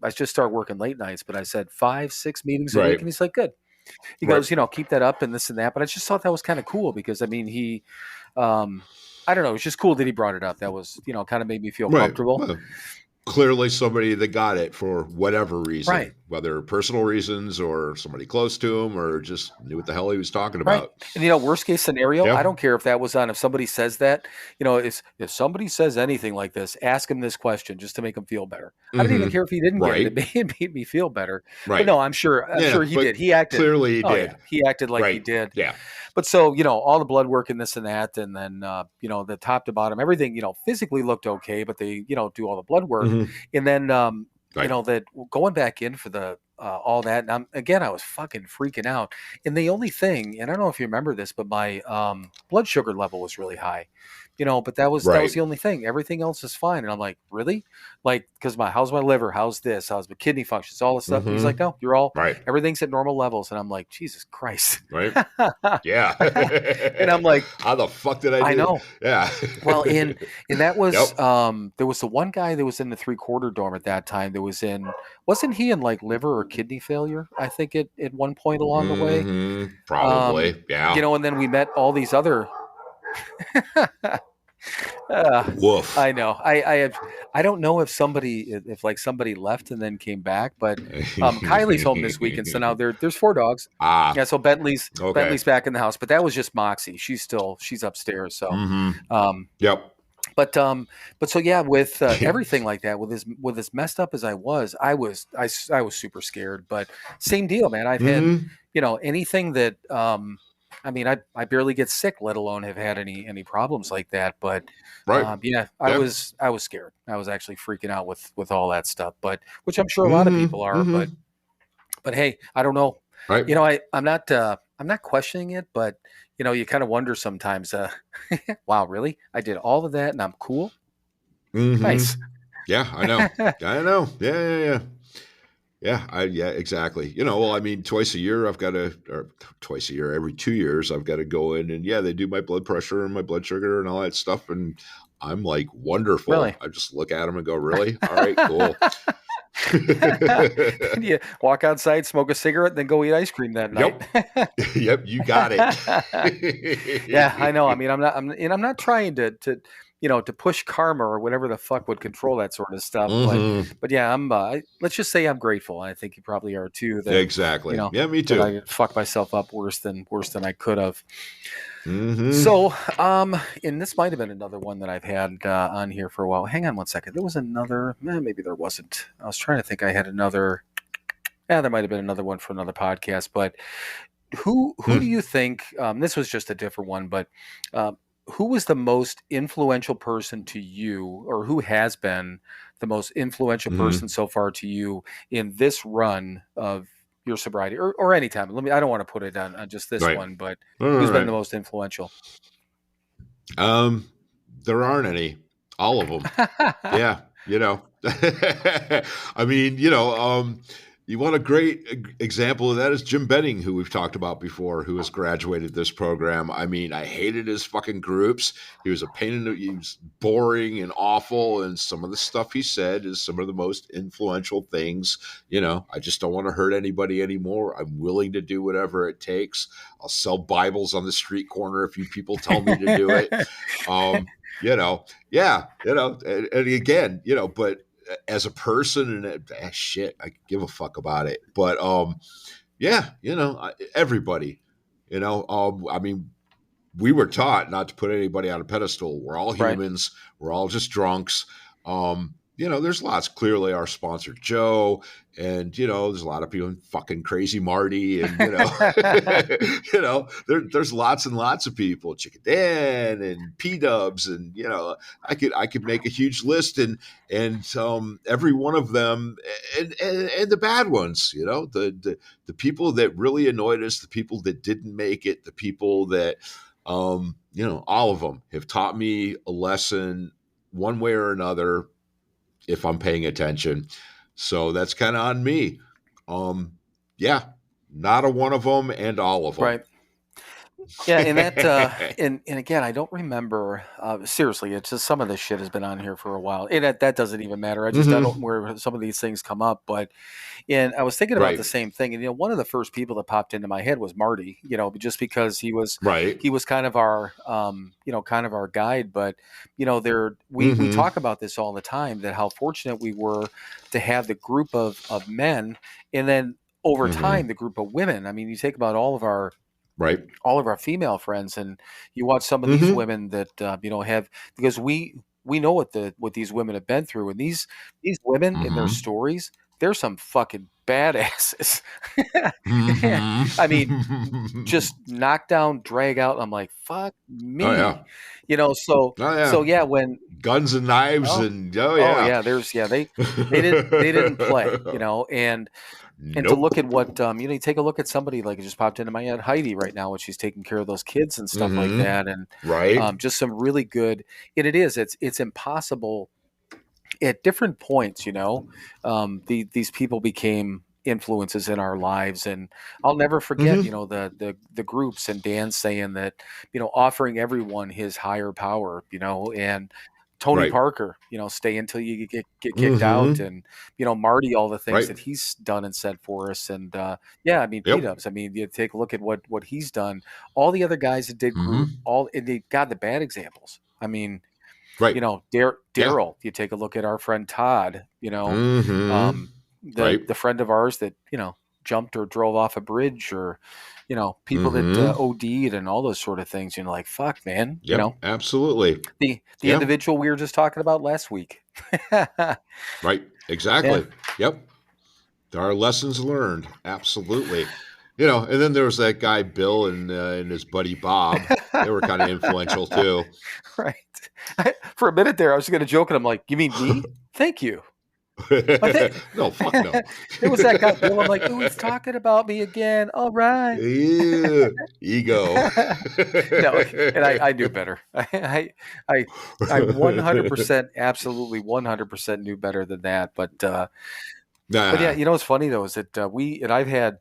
just started working late nights, but I said 5, 6 meetings a week. Right. And he's like, good. He Right. goes, keep that up and this and that. But I just thought that was kind of cool because, I mean, um, I don't know. It's just cool that he brought it up. That was, kind of made me feel Right. comfortable. Well, clearly somebody that got it for whatever reason, Right. whether personal reasons or somebody close to him or just knew what the hell he was talking Right. about. And worst case scenario, Yeah. I don't care if that was on, if somebody says that, if somebody says anything like this, ask him this question just to make him feel better. I don't even Mm-hmm. care if he didn't get it. Right. It made me feel better. But Right. no, I'm sure Yeah, he but did. He acted. clearly he Oh did. yeah. He acted like he Right. did. Yeah. But so, all the blood work and this and that, and then, the top to bottom, everything, physically looked okay, but they, do all the blood work. Mm-hmm. And then, Right. that going back in for the, all that. And I was fucking freaking out. And the only thing, and I don't know if you remember this, but my, blood sugar level was really high, but that was Right. the only thing. Everything else is fine. And I'm like, really? Like, cause how's my liver? How's this? How's my kidney functions? All this stuff. And he's like, no, you're all, Right. everything's at normal levels. And I'm like, Jesus Christ. Right. Yeah. And I'm like, how the fuck did I do? I know. Yeah. Well, and that was, Yep. there was the one guy that was in the 3/4 dorm at that time that wasn't he in like liver or kidney failure? I think at one point along the way. Mm-hmm. Probably. Yeah. And then we met all these other, Woof. I know. I don't know if somebody left and then came back, but Kylie's home this weekend, so now there's 4 dogs. Yeah, so Bentley's back in the house, but that was just Moxie. She's upstairs. So, Mm-hmm. Yep. But so yeah, with everything like that, with as messed up as I was super scared. But same deal, man. I've had anything that I mean, I barely get sick, let alone have had any problems like that. But right. Yeah, I was scared. I was actually freaking out with all that stuff. But which I'm sure a lot of people are. But hey, I don't know. Right. I'm not questioning it, but you kind of wonder sometimes. Wow, really? I did all of that, and I'm cool. Mm-hmm. Nice. Yeah, I know. I know. Yeah. Yeah, exactly. Well, I mean, twice a year, every 2 years, I've got to go in and they do my blood pressure and my blood sugar and all that stuff. And I'm like, wonderful. Really? I just look at them and go, really? All right, cool. You walk outside, smoke a cigarette, then go eat ice cream that night. Yep, you got it. Yeah, I know. I mean, I'm not trying to push karma or whatever the fuck would control that sort of stuff. Mm-hmm. But yeah, let's just say I'm grateful. I think you probably are too. That, exactly. Yeah, me too. I fucked myself up worse than I could have. Mm-hmm. So, and this might have been another one that I've had on here for a while. Hang on one second. There was another. Maybe there wasn't. I was trying to think. I had another. Yeah, there might have been another one for another podcast. But who do you think? This was just a different one, but who was the most influential person to you, or who has been the most influential person so far to you in this run of your sobriety, or any time? I don't want to put it on just this one, but who's been the most influential? There aren't any. All of them. Yeah. I mean, You want a great example of that is Jim Benning, who we've talked about before, who has graduated this program. I mean, I hated his fucking groups. He was a pain in the, he was boring and awful. And some of the stuff he said is some of the most influential things. You know, I just don't want to hurt anybody anymore. I'm willing to do whatever it takes. I'll sell Bibles on the street corner if you people tell me to do it. You know, yeah, you know, and again, you know, but as a person and shit, I give a fuck about it. But yeah, you know, everybody, you know, I mean, we were taught not to put anybody on a pedestal. We're all humans. Right. We're all just drunks. You know, there's lots. Clearly, our sponsor Joe, and you know, there's a lot of people. Fucking crazy Marty, and you know, you know, there's lots and lots of people. Chicken Dan and P Dubs, and you know, I could make a huge list, and every one of them, and the bad ones. You know, the people that really annoyed us, the people that didn't make it, the people that, you know, all of them have taught me a lesson one way or another, if I'm paying attention. So that's kind of on me. Yeah, not a one of them and all of them. Right. Yeah, and that, and again, I don't remember. Seriously, it's just some of this shit has been on here for a while, and that doesn't even matter. I just I don't where some of these things come up, but and I was thinking about the same thing, and you know, one of the first people that popped into my head was Marty. You know, just because he was kind of our you know, kind of our guide, but you know, we talk about this all the time, that how fortunate we were to have the group of men, and then over time the group of women. I mean, you think about all of our female friends, and you watch some of these women that you know, have, because we know what these women have been through, and these women in their stories, they're some fucking badasses. I mean, just knock down, drag out. I'm like, fuck me. You know, so yeah, when guns and knives and they didn't play, you know, and to look at what, you know, you take a look at somebody like, it just popped into my head, Heidi right now, when she's taking care of those kids and stuff like that. And just some really good, it's impossible at different points, you know, these people became influences in our lives. And I'll never forget, you know, the groups, and Dan saying that, you know, offering everyone his higher power, you know, and Tony Parker, you know, stay until you get kicked out, and you know, Marty, all the things that he's done and said for us, and yeah, I mean, P-Dubs, I mean, you take a look at what he's done. All the other guys that did group, and they got the bad examples. I mean, you know, Daryl. You take a look at our friend Todd. You know, the friend of ours that, you know, jumped or drove off a bridge, or you know, people that OD'd and all those sort of things. You know, like, fuck, man. Yep, you know, absolutely. The individual we were just talking about last week. Exactly. Yep. There are lessons learned. Absolutely. You know, and then there was that guy Bill and his buddy Bob. They were kind of influential too. Right. For a minute there, I was going to joke, and I'm like, "You mean me? Thank you." No, fuck no. It was that guy Bill. I'm like, "Oh, he's talking about me again." All right. Yeah. Ego. No, and I knew better. I 100%, absolutely 100% knew better than that. But yeah, you know what's funny though is that I've had.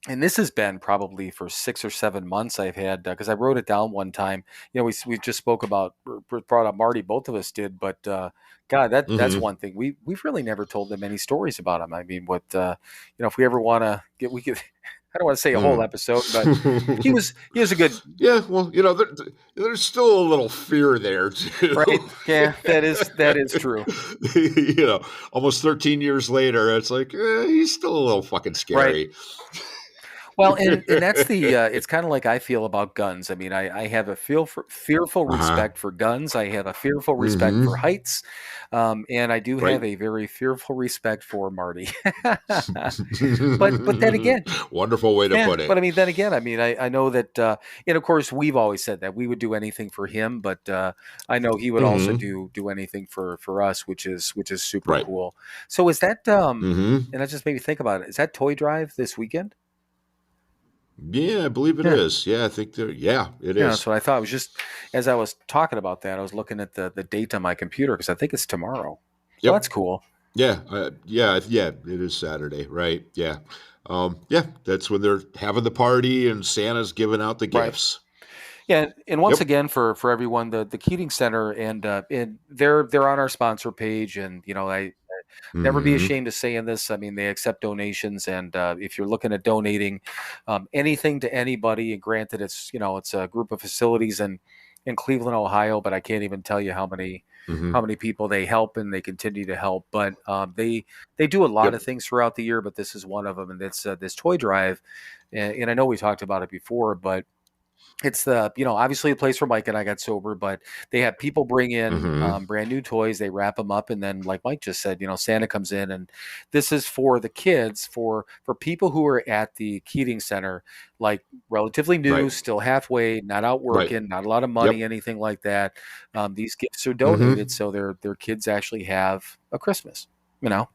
And this has been probably for 6 or 7 months. I've had, because I wrote it down one time. You know, we just spoke about, brought up Marty. Both of us did, but God, that's one thing we've really never told them any stories about him. I mean, what you know, if we ever want to get, we could. I don't want to say a whole episode, but he was a good. Yeah, well, you know, there's still a little fear there too. Right? Yeah, that is true. You know, almost 13 years later, it's like he's still a little fucking scary. Right. Well, and that's it's kind of like I feel about guns. I mean, I have a fearful respect for guns. I have a fearful respect for heights. And I do have a very fearful respect for Marty. but then again, wonderful way to put it. But I mean, then again, I mean, I know that, and of course, we've always said that we would do anything for him, but I know he would also do anything for us, which is super cool. So is that, and that just made me think about it. Is that Toy Drive this weekend? Yeah, I believe it is. Yeah, I think it is. Yeah, that's what I thought. It was just, as I was talking about that, I was looking at the date on my computer, because I think it's tomorrow. So that's cool. Yeah, yeah. It is Saturday, right? Yeah, yeah. That's when they're having the party and Santa's giving out the Right. gifts. Yeah, and once Yep. again for everyone, the Keating Center and they're on our sponsor page, and I never be Hmm. ashamed of saying this. I mean, they accept donations, and if you're looking at donating anything to anybody, and granted, it's a group of facilities in Cleveland, Ohio, but I can't even tell you Hmm. how many people they help and they continue to help. But they do a lot of Yep. things throughout the year, but this is one of them, and it's this toy drive, and I know we talked about it before, but it's obviously a place where Mike and I got sober, but they have people bring in Hmm. brand new toys, they wrap them up, and then, like Mike just said, Santa comes in, and this is for the kids, for people who are at the Keating Center, like relatively new, Right. still halfway, not out Right. working, not a lot of money, Yep. anything like that. These gifts are donated, Hmm. so their kids actually have a Christmas. You know,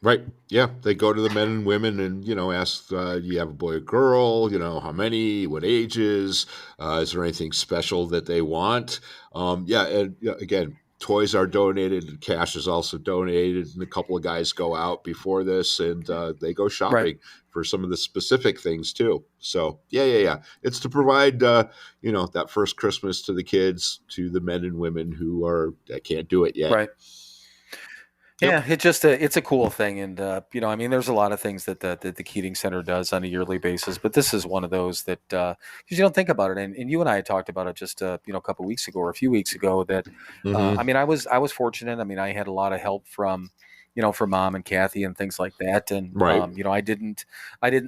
Right. Yeah. They go to the men and women and, ask, you have a boy or girl, how many, what ages, is there anything special that they want? Yeah. And again, toys are donated. Cash is also donated. And a couple of guys go out before this and they go right? shopping for some of the specific things too. So yeah, yeah, yeah. It's to provide, that first Christmas to the kids, to the men and women that can't do it yet. Right. Yep. Yeah, it's a cool thing, and I mean, there's a lot of things that the Keating Center does on a yearly basis, but this is one of those that because you don't think about it, and you and I had talked about it just a couple weeks ago or a few weeks ago that I Hmm. mean, I was fortunate. I mean, I had a lot of help from Mom and Kathy and things like that, and Right. I didn't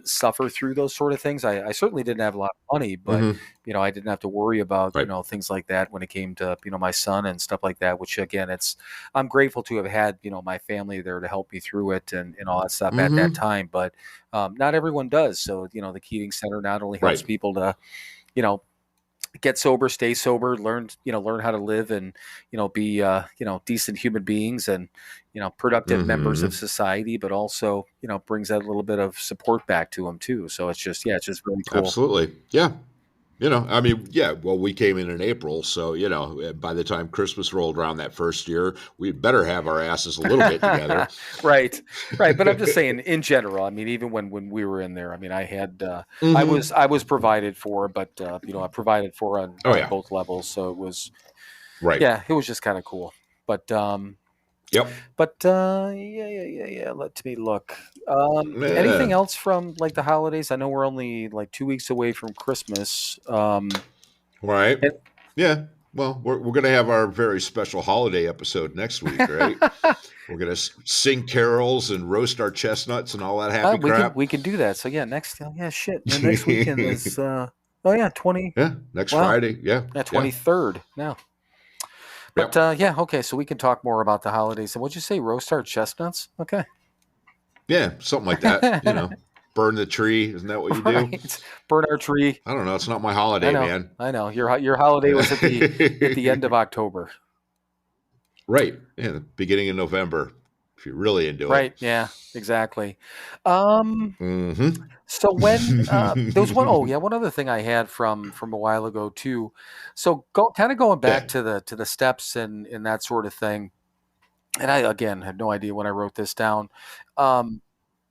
suffer through those sort of things. I certainly didn't have a lot of money, but Hmm. I didn't have to worry about Right. things like that when it came to my son and stuff like that. Which again, I'm grateful to have had, my family there to help me through it and all that stuff at that Hmm. time. But not everyone does. So, the Keating Center not only helps Right. people to, you know, get sober, stay sober, learn how to live and, be, decent human beings and, productive members of Hmm. society, but also, brings that little bit of support back to them too. So it's just really cool. Absolutely. Yeah. I mean, yeah, well, we came in April. So, by the time Christmas rolled around that first year, we'd better have our asses a little bit together. Right, right. But I'm just saying, in general. I mean, even when we were in there, I mean, Hmm. I was provided for, but I provided for Oh, on yeah. both levels. So it was, Right. yeah, it was just kind of cool. But Yep. yeah, yeah, yeah, yeah. Let me look. Anything Yeah. else from like the holidays? I know we're only like 2 weeks away from Christmas. Right. And- Yeah. Well, we're going to have our very special holiday episode next week, right? We're going to sing carols and roast our chestnuts and all that happy we can crap. we can do that. So yeah, yeah, shit. And next weekend is oh yeah, 20. Yeah. Next Wow. Friday. Yeah. Yeah, Yeah. 23rd now. But Yep. yeah, okay, so we can talk more about the holidays. And what'd you say, roast our chestnuts? Okay. Yeah. Something like that. Burn the tree. Isn't that what you do? Right. Burn our tree. I don't know. It's not my I holiday, know. man. I know. Your holiday was at the end of October. Right. Yeah, the beginning of November, if you're really into it. Right. Yeah, exactly. Um Mm-hmm. so when there was one other thing I had from a while ago too. So going back Yeah. to the steps and that sort of thing. And I again had no idea when I wrote this down. Um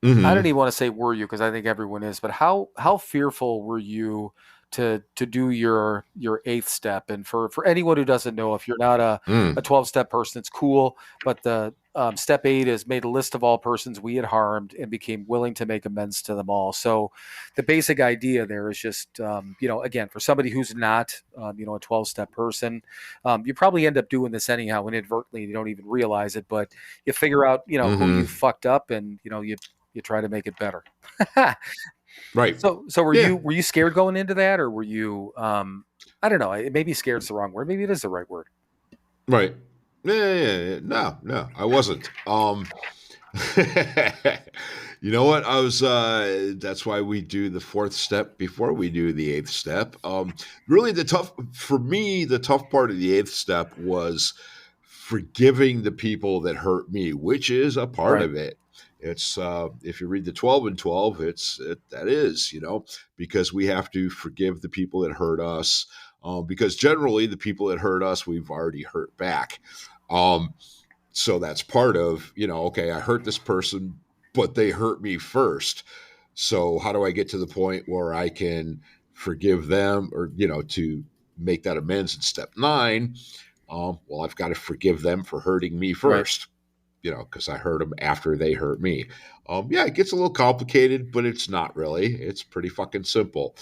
I don't Mm-hmm. even want to say were you because I think everyone is, but how fearful were you to do your eighth step? And for anyone who doesn't know, if you're not a Mm. 12-step person, it's cool. But the step eight is made a list of all persons we had harmed and became willing to make amends to them all. So the basic idea there is just again for somebody who's not a 12-step person, you probably end up doing this anyhow inadvertently. And you don't even realize it, but you figure out who you Mm-hmm. fucked up and you try to make it better. Right. So were Yeah. you scared going into that, or were you I don't know, maybe scared's the wrong word, maybe it is the right word. Right. Yeah, yeah, yeah. No, no, I wasn't. You know what? I was that's why we do the fourth step before we do the eighth step. Really the tough part of the eighth step was forgiving the people that hurt me, which is a part Right. of it. It's if you read the 12 and 12, that is, because we have to forgive the people that hurt us. Because generally the people that hurt us, we've already hurt back. Um, So that's part of, okay, I hurt this person, but they hurt me first. So how do I get to the point where I can forgive them, or, to make that amends in step 9? Well, I've got to forgive them for hurting me first, because I hurt them after they hurt me. Yeah, it gets a little complicated, but it's not really. It's pretty fucking simple.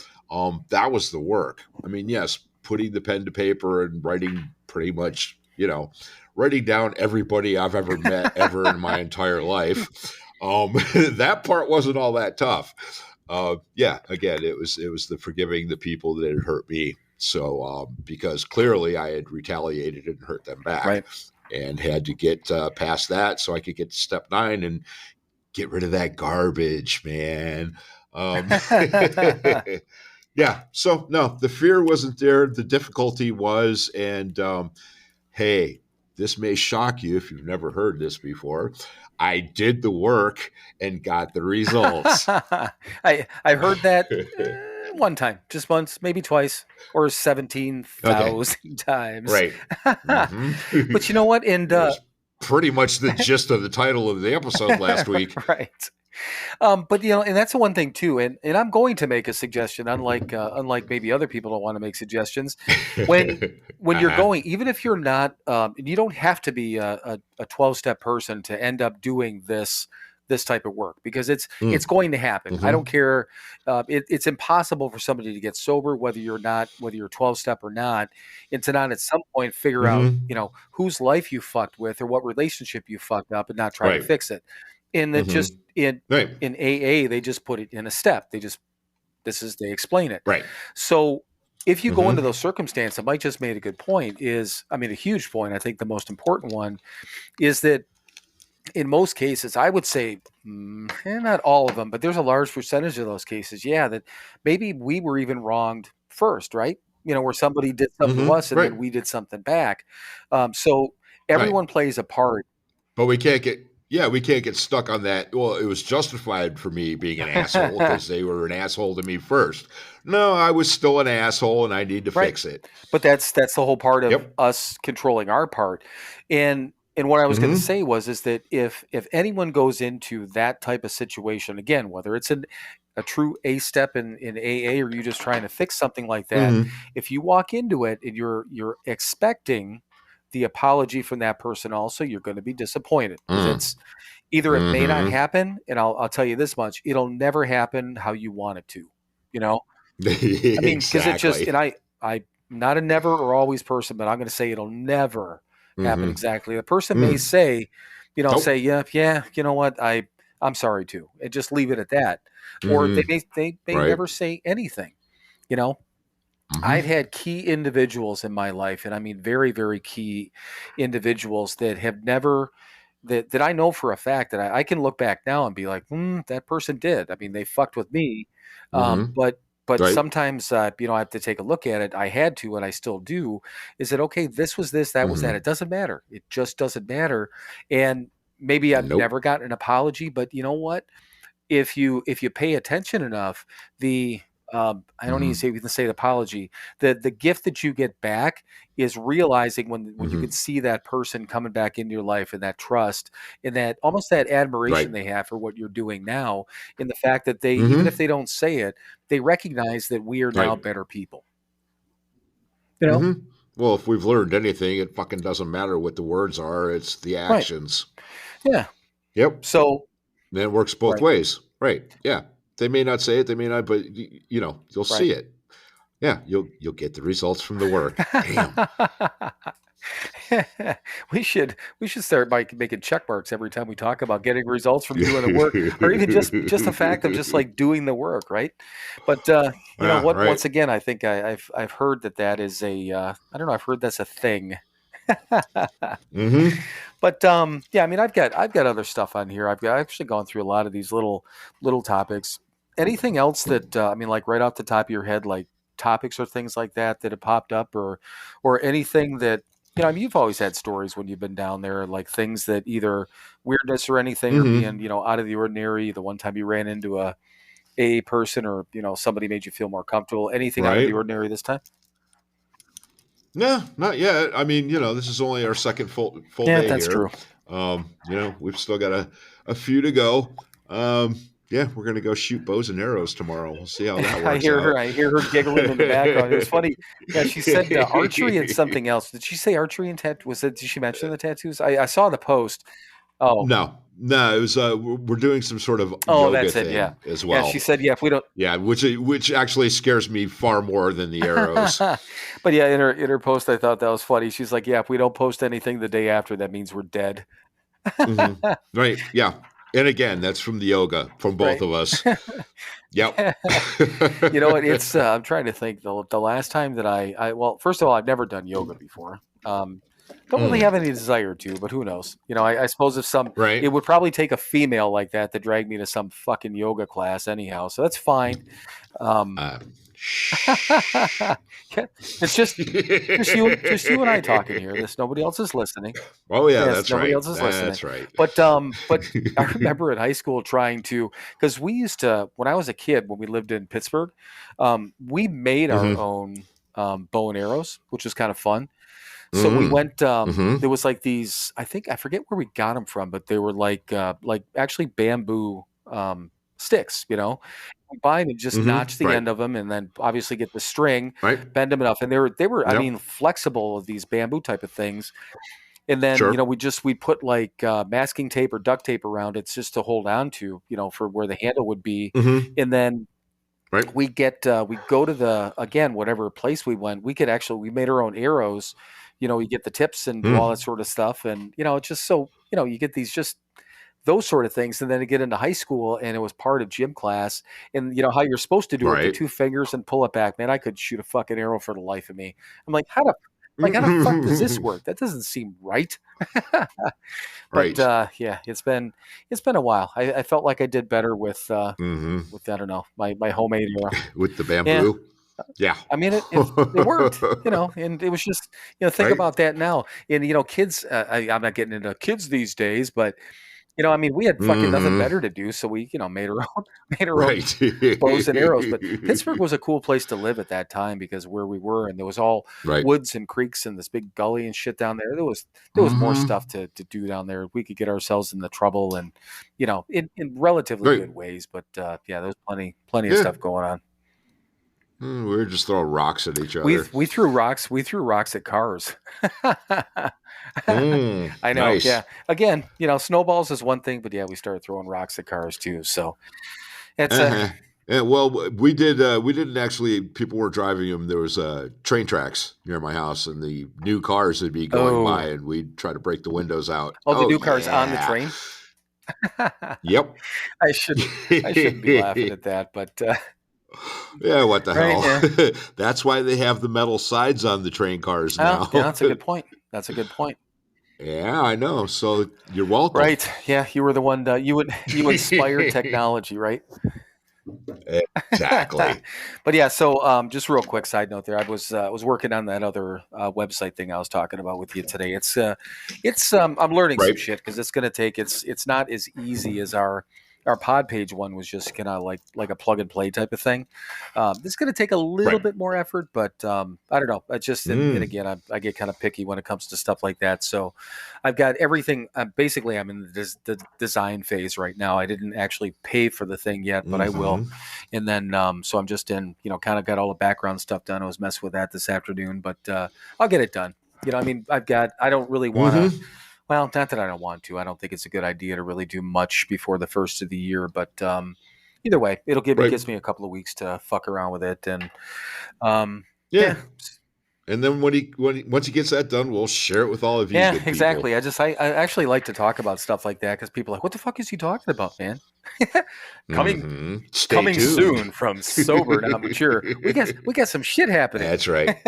That was the work. I mean, yes, putting the pen to paper and writing pretty much, writing down everybody I've ever met ever in my entire life. That part wasn't all that tough. Yeah, again, it was the forgiving the people that had hurt me. So, because clearly I had retaliated and hurt them back, right, and had to get past that so I could get to step 9 and get rid of that garbage, man. Yeah. So no, the fear wasn't there. The difficulty was, and hey, this may shock you if you've never heard this before. I did the work and got the results. I've heard that one time, just once, maybe twice, or 17,000 times. Right. Mm-hmm. But you know what? And pretty much the gist of the title of the episode last week. Right. But and that's the one thing too. And I'm going to make a suggestion, unlike maybe other people don't want to make suggestions. When you're going, even if you're not, you don't have to be a 12-step person to end up doing this type of work, because it's going to happen. Mm-hmm. I don't care. It's impossible for somebody to get sober, whether you're 12-step or not, and to not at some point figure out, whose life you fucked with or what relationship you fucked up and not try to fix it. And that just in AA, they just put it in a step. They explain it. Right. So if you go into those circumstances, Mike just made a good point, a huge point. I think the most important one is that in most cases, I would say, not all of them, but there's a large percentage of those cases, that maybe we were even wronged first, right? Where somebody did something to us and then we did something back. So everyone plays a part. But we can't get stuck on that. Well, it was justified for me being an asshole because they were an asshole to me first. No, I was still an asshole and I need to fix it. But that's the whole part of us controlling our part. And what I was going to say is that if anyone goes into that type of situation, again, whether it's a true A step in AA or you're just trying to fix something like that, if you walk into it and you're expecting the apology from that person also, you're going to be disappointed. It's either it may not happen, and I'll tell you this much, it'll never happen how you want it to, I mean, because it just, and I'm not a never or always person, but I'm going to say it'll never happen exactly. The person may say, say, yeah, you know what, I'm sorry too, and just leave it at that. Or they may never say anything, I've had key individuals in my life, and I mean very, very key individuals that have never, that I know for a fact that I can look back now and be like, that person did. I mean, they fucked with me. But sometimes, I have to take a look at it. I had to, and I still do. Is that okay? This was this, that was that. It doesn't matter. It just doesn't matter. And maybe I've never gotten an apology, but you know what? If you pay attention enough, I don't even say the apology. The gift that you get back is realizing when you can see that person coming back into your life, and that trust and that almost that admiration they have for what you're doing now, and the fact that they, even if they don't say it, they recognize that we are now better people. Well, if we've learned anything, it fucking doesn't matter what the words are. It's the actions. Yeah. Yep. So then it works both ways. Right. Yeah. They may not say it, they may not, but you'll see it. Yeah, you'll get the results from the work. Damn. we should start by making check marks every time we talk about getting results from doing the work, or even just the fact of just like doing the work, right? But once again, I think I've heard that is a I don't know, I've heard that's a thing. But I mean, I've got other stuff on here. I've actually gone through a lot of these little topics. Anything else that I mean, like right off the top of your head, like topics or things like that have popped up, or anything that I mean, you've always had stories when you've been down there, like things that either weirdness or anything, or being out of the ordinary. The one time you ran into a person, or somebody made you feel more comfortable. Anything out of the ordinary this time? No, not yet. I mean, this is only our second full day that's here. True. We've still got a few to go. Yeah, we're gonna go shoot bows and arrows tomorrow. We'll see how that works out. I hear her giggling in the background. It was funny. Yeah, she said archery and something else. Did she say archery and tattoo? Did she mention the tattoos? I saw the post. Oh no, it was we're doing some sort of yoga that's thing it, as well. Yeah, she said if we don't. Yeah, which actually scares me far more than the arrows. But yeah, in her post, I thought that was funny. She's like, if we don't post anything the day after, that means we're dead. Right. Yeah. And again, that's from the yoga from both of us. Yep. You know what? It's I'm trying to think the last time that well, first of all, I've never done yoga before. Don't really have any desire to, but who knows? I suppose if it would probably take a female like that to drag me to some fucking yoga class anyhow. So that's fine. It's just you and I talking here. Nobody else is listening. Oh yeah, that's nobody right. Else is listening. That's right. But I remember in high school trying to, because we used to, when I was a kid, when we lived in Pittsburgh, we made our own bow and arrows, which was kind of fun. So we went. There was like these. I forget where we got them from, but they were like actually bamboo sticks. We buy them and just notch the end of them, and then obviously get the string, bend them enough, and they were. I mean, flexible of these bamboo type of things. And then we put like masking tape or duct tape around it just to hold on to, for where the handle would be, and then. We go to whatever place we went. We made our own arrows. You get the tips and all that sort of stuff, and it's just so you get these just those sort of things, and then to get into high school, and it was part of gym class, and how you're supposed to do it with the 2 fingers and pull it back. Man, I could shoot a fucking arrow for the life of me. I'm like, how the fuck does this work? That doesn't seem right. But it's been a while. I felt like I did better with I don't know, my homemade arrow with the bamboo. Yeah. I mean, it worked, and it was just, think about that now. And, kids, I'm not getting into kids these days, but, I mean, we had fucking nothing better to do. So we, made our own bows and arrows. But Pittsburgh was a cool place to live at that time because where we were, and there was all woods and creeks and this big gully and shit down there. There was more stuff to do down there. We could get ourselves into trouble and, in relatively good ways. But there was plenty of stuff going on. We were just throwing rocks at each other. We threw rocks. We threw rocks at cars. I know. Nice. Yeah. Again, snowballs is one thing, but we started throwing rocks at cars too. So it's well, we didn't actually. People were driving them. There was train tracks near my house, and the new cars would be going by, and we'd try to break the windows out. The new cars on the train. Yep. I shouldn't be laughing at that, but. Yeah, what the hell? Yeah. That's why they have the metal sides on the train cars now. Yeah, that's a good point. Yeah, I know. So you're welcome. Right. Yeah, you were the one. You inspired technology, right? Exactly. But yeah, so just real quick side note there. I was working on that other website thing I was talking about with you today. It's I'm learning some shit because it's going to take. It's not as easy as our pod page one was just kind of like a plug and play type of thing. This is going to take a little bit more effort, but I don't know. I just, and again, I get kind of picky when it comes to stuff like that. So I've got everything. Basically, I'm in the design phase right now. I didn't actually pay for the thing yet, but I will. And then, so I'm just in, kind of got all the background stuff done. I was messing with that this afternoon, but I'll get it done. I mean, I don't really want to, well, not that I don't want to. I don't think it's a good idea to really do much before the first of the year. But either way, it gives me a couple of weeks to fuck around with it, and yeah. And then once he gets that done, we'll share it with all of you. Yeah, exactly. I actually like to talk about stuff like that because people are like, what the fuck is he talking about, man? coming soon from SoberNotMature. We got some shit happening. That's right.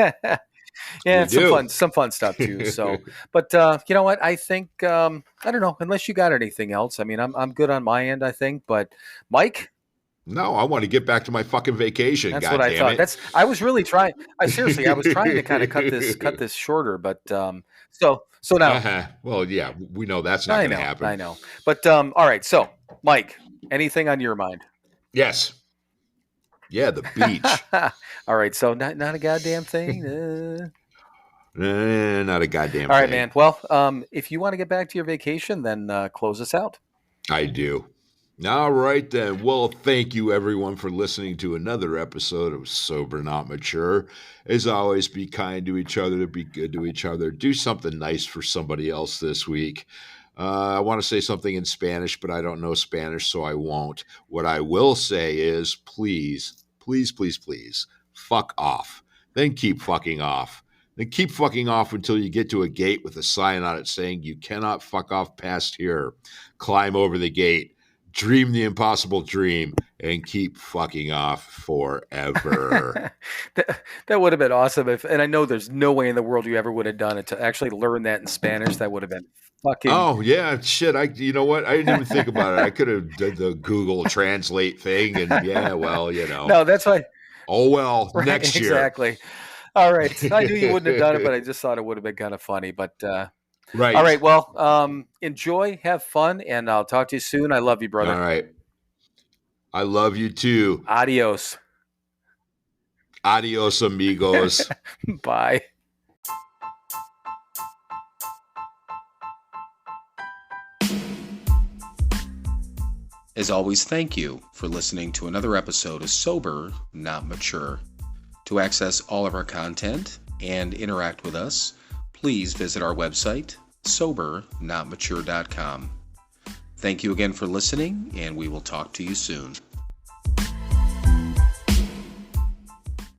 Yeah, it's some fun stuff too. So, but you know what? I think I don't know. Unless you got anything else, I mean, I'm good on my end. I think, but Mike. No, I want to get back to my fucking vacation. That's what I thought. I was really trying. I was trying to kind of cut this shorter, but so now. Well, yeah, we know that's not going to happen. I know, but all right. So, Mike, anything on your mind? Yes. Yeah, the beach. All right, so not a goddamn thing. Not a goddamn All right, thing. man. Well, if you want to get back to your vacation, then close us out. I do. All right, then. Well, thank you, everyone, for listening to another episode of Sober Not Mature. As always, be kind to each other, be good to each other. Do something nice for somebody else this week. I want to say something in Spanish, but I don't know Spanish, so I won't. What I will say is, please, please, please, please, fuck off. Then keep fucking off. Then keep fucking off until you get to a gate with a sign on it saying you cannot fuck off past here. Climb over the gate, dream the impossible dream, and keep fucking off forever. That would have been awesome. And I know there's no way in the world you ever would have done it to actually learn that in Spanish. That would have been fucking. Oh, yeah, shit. You know what? I didn't even think about it. I could have done the Google Translate thing, and yeah, well, you know. No, that's why. Oh, well, right, next year. Exactly. All right. I knew you wouldn't have done it, but I just thought it would have been kind of funny. But right. All right. Well, enjoy, have fun, and I'll talk to you soon. I love you, brother. All right. I love you too. Adios. Adios, amigos. Bye. As always, thank you for listening to another episode of Sober, Not Mature. To access all of our content and interact with us, please visit our website, SoberNotMature.com. Thank you again for listening, and we will talk to you soon.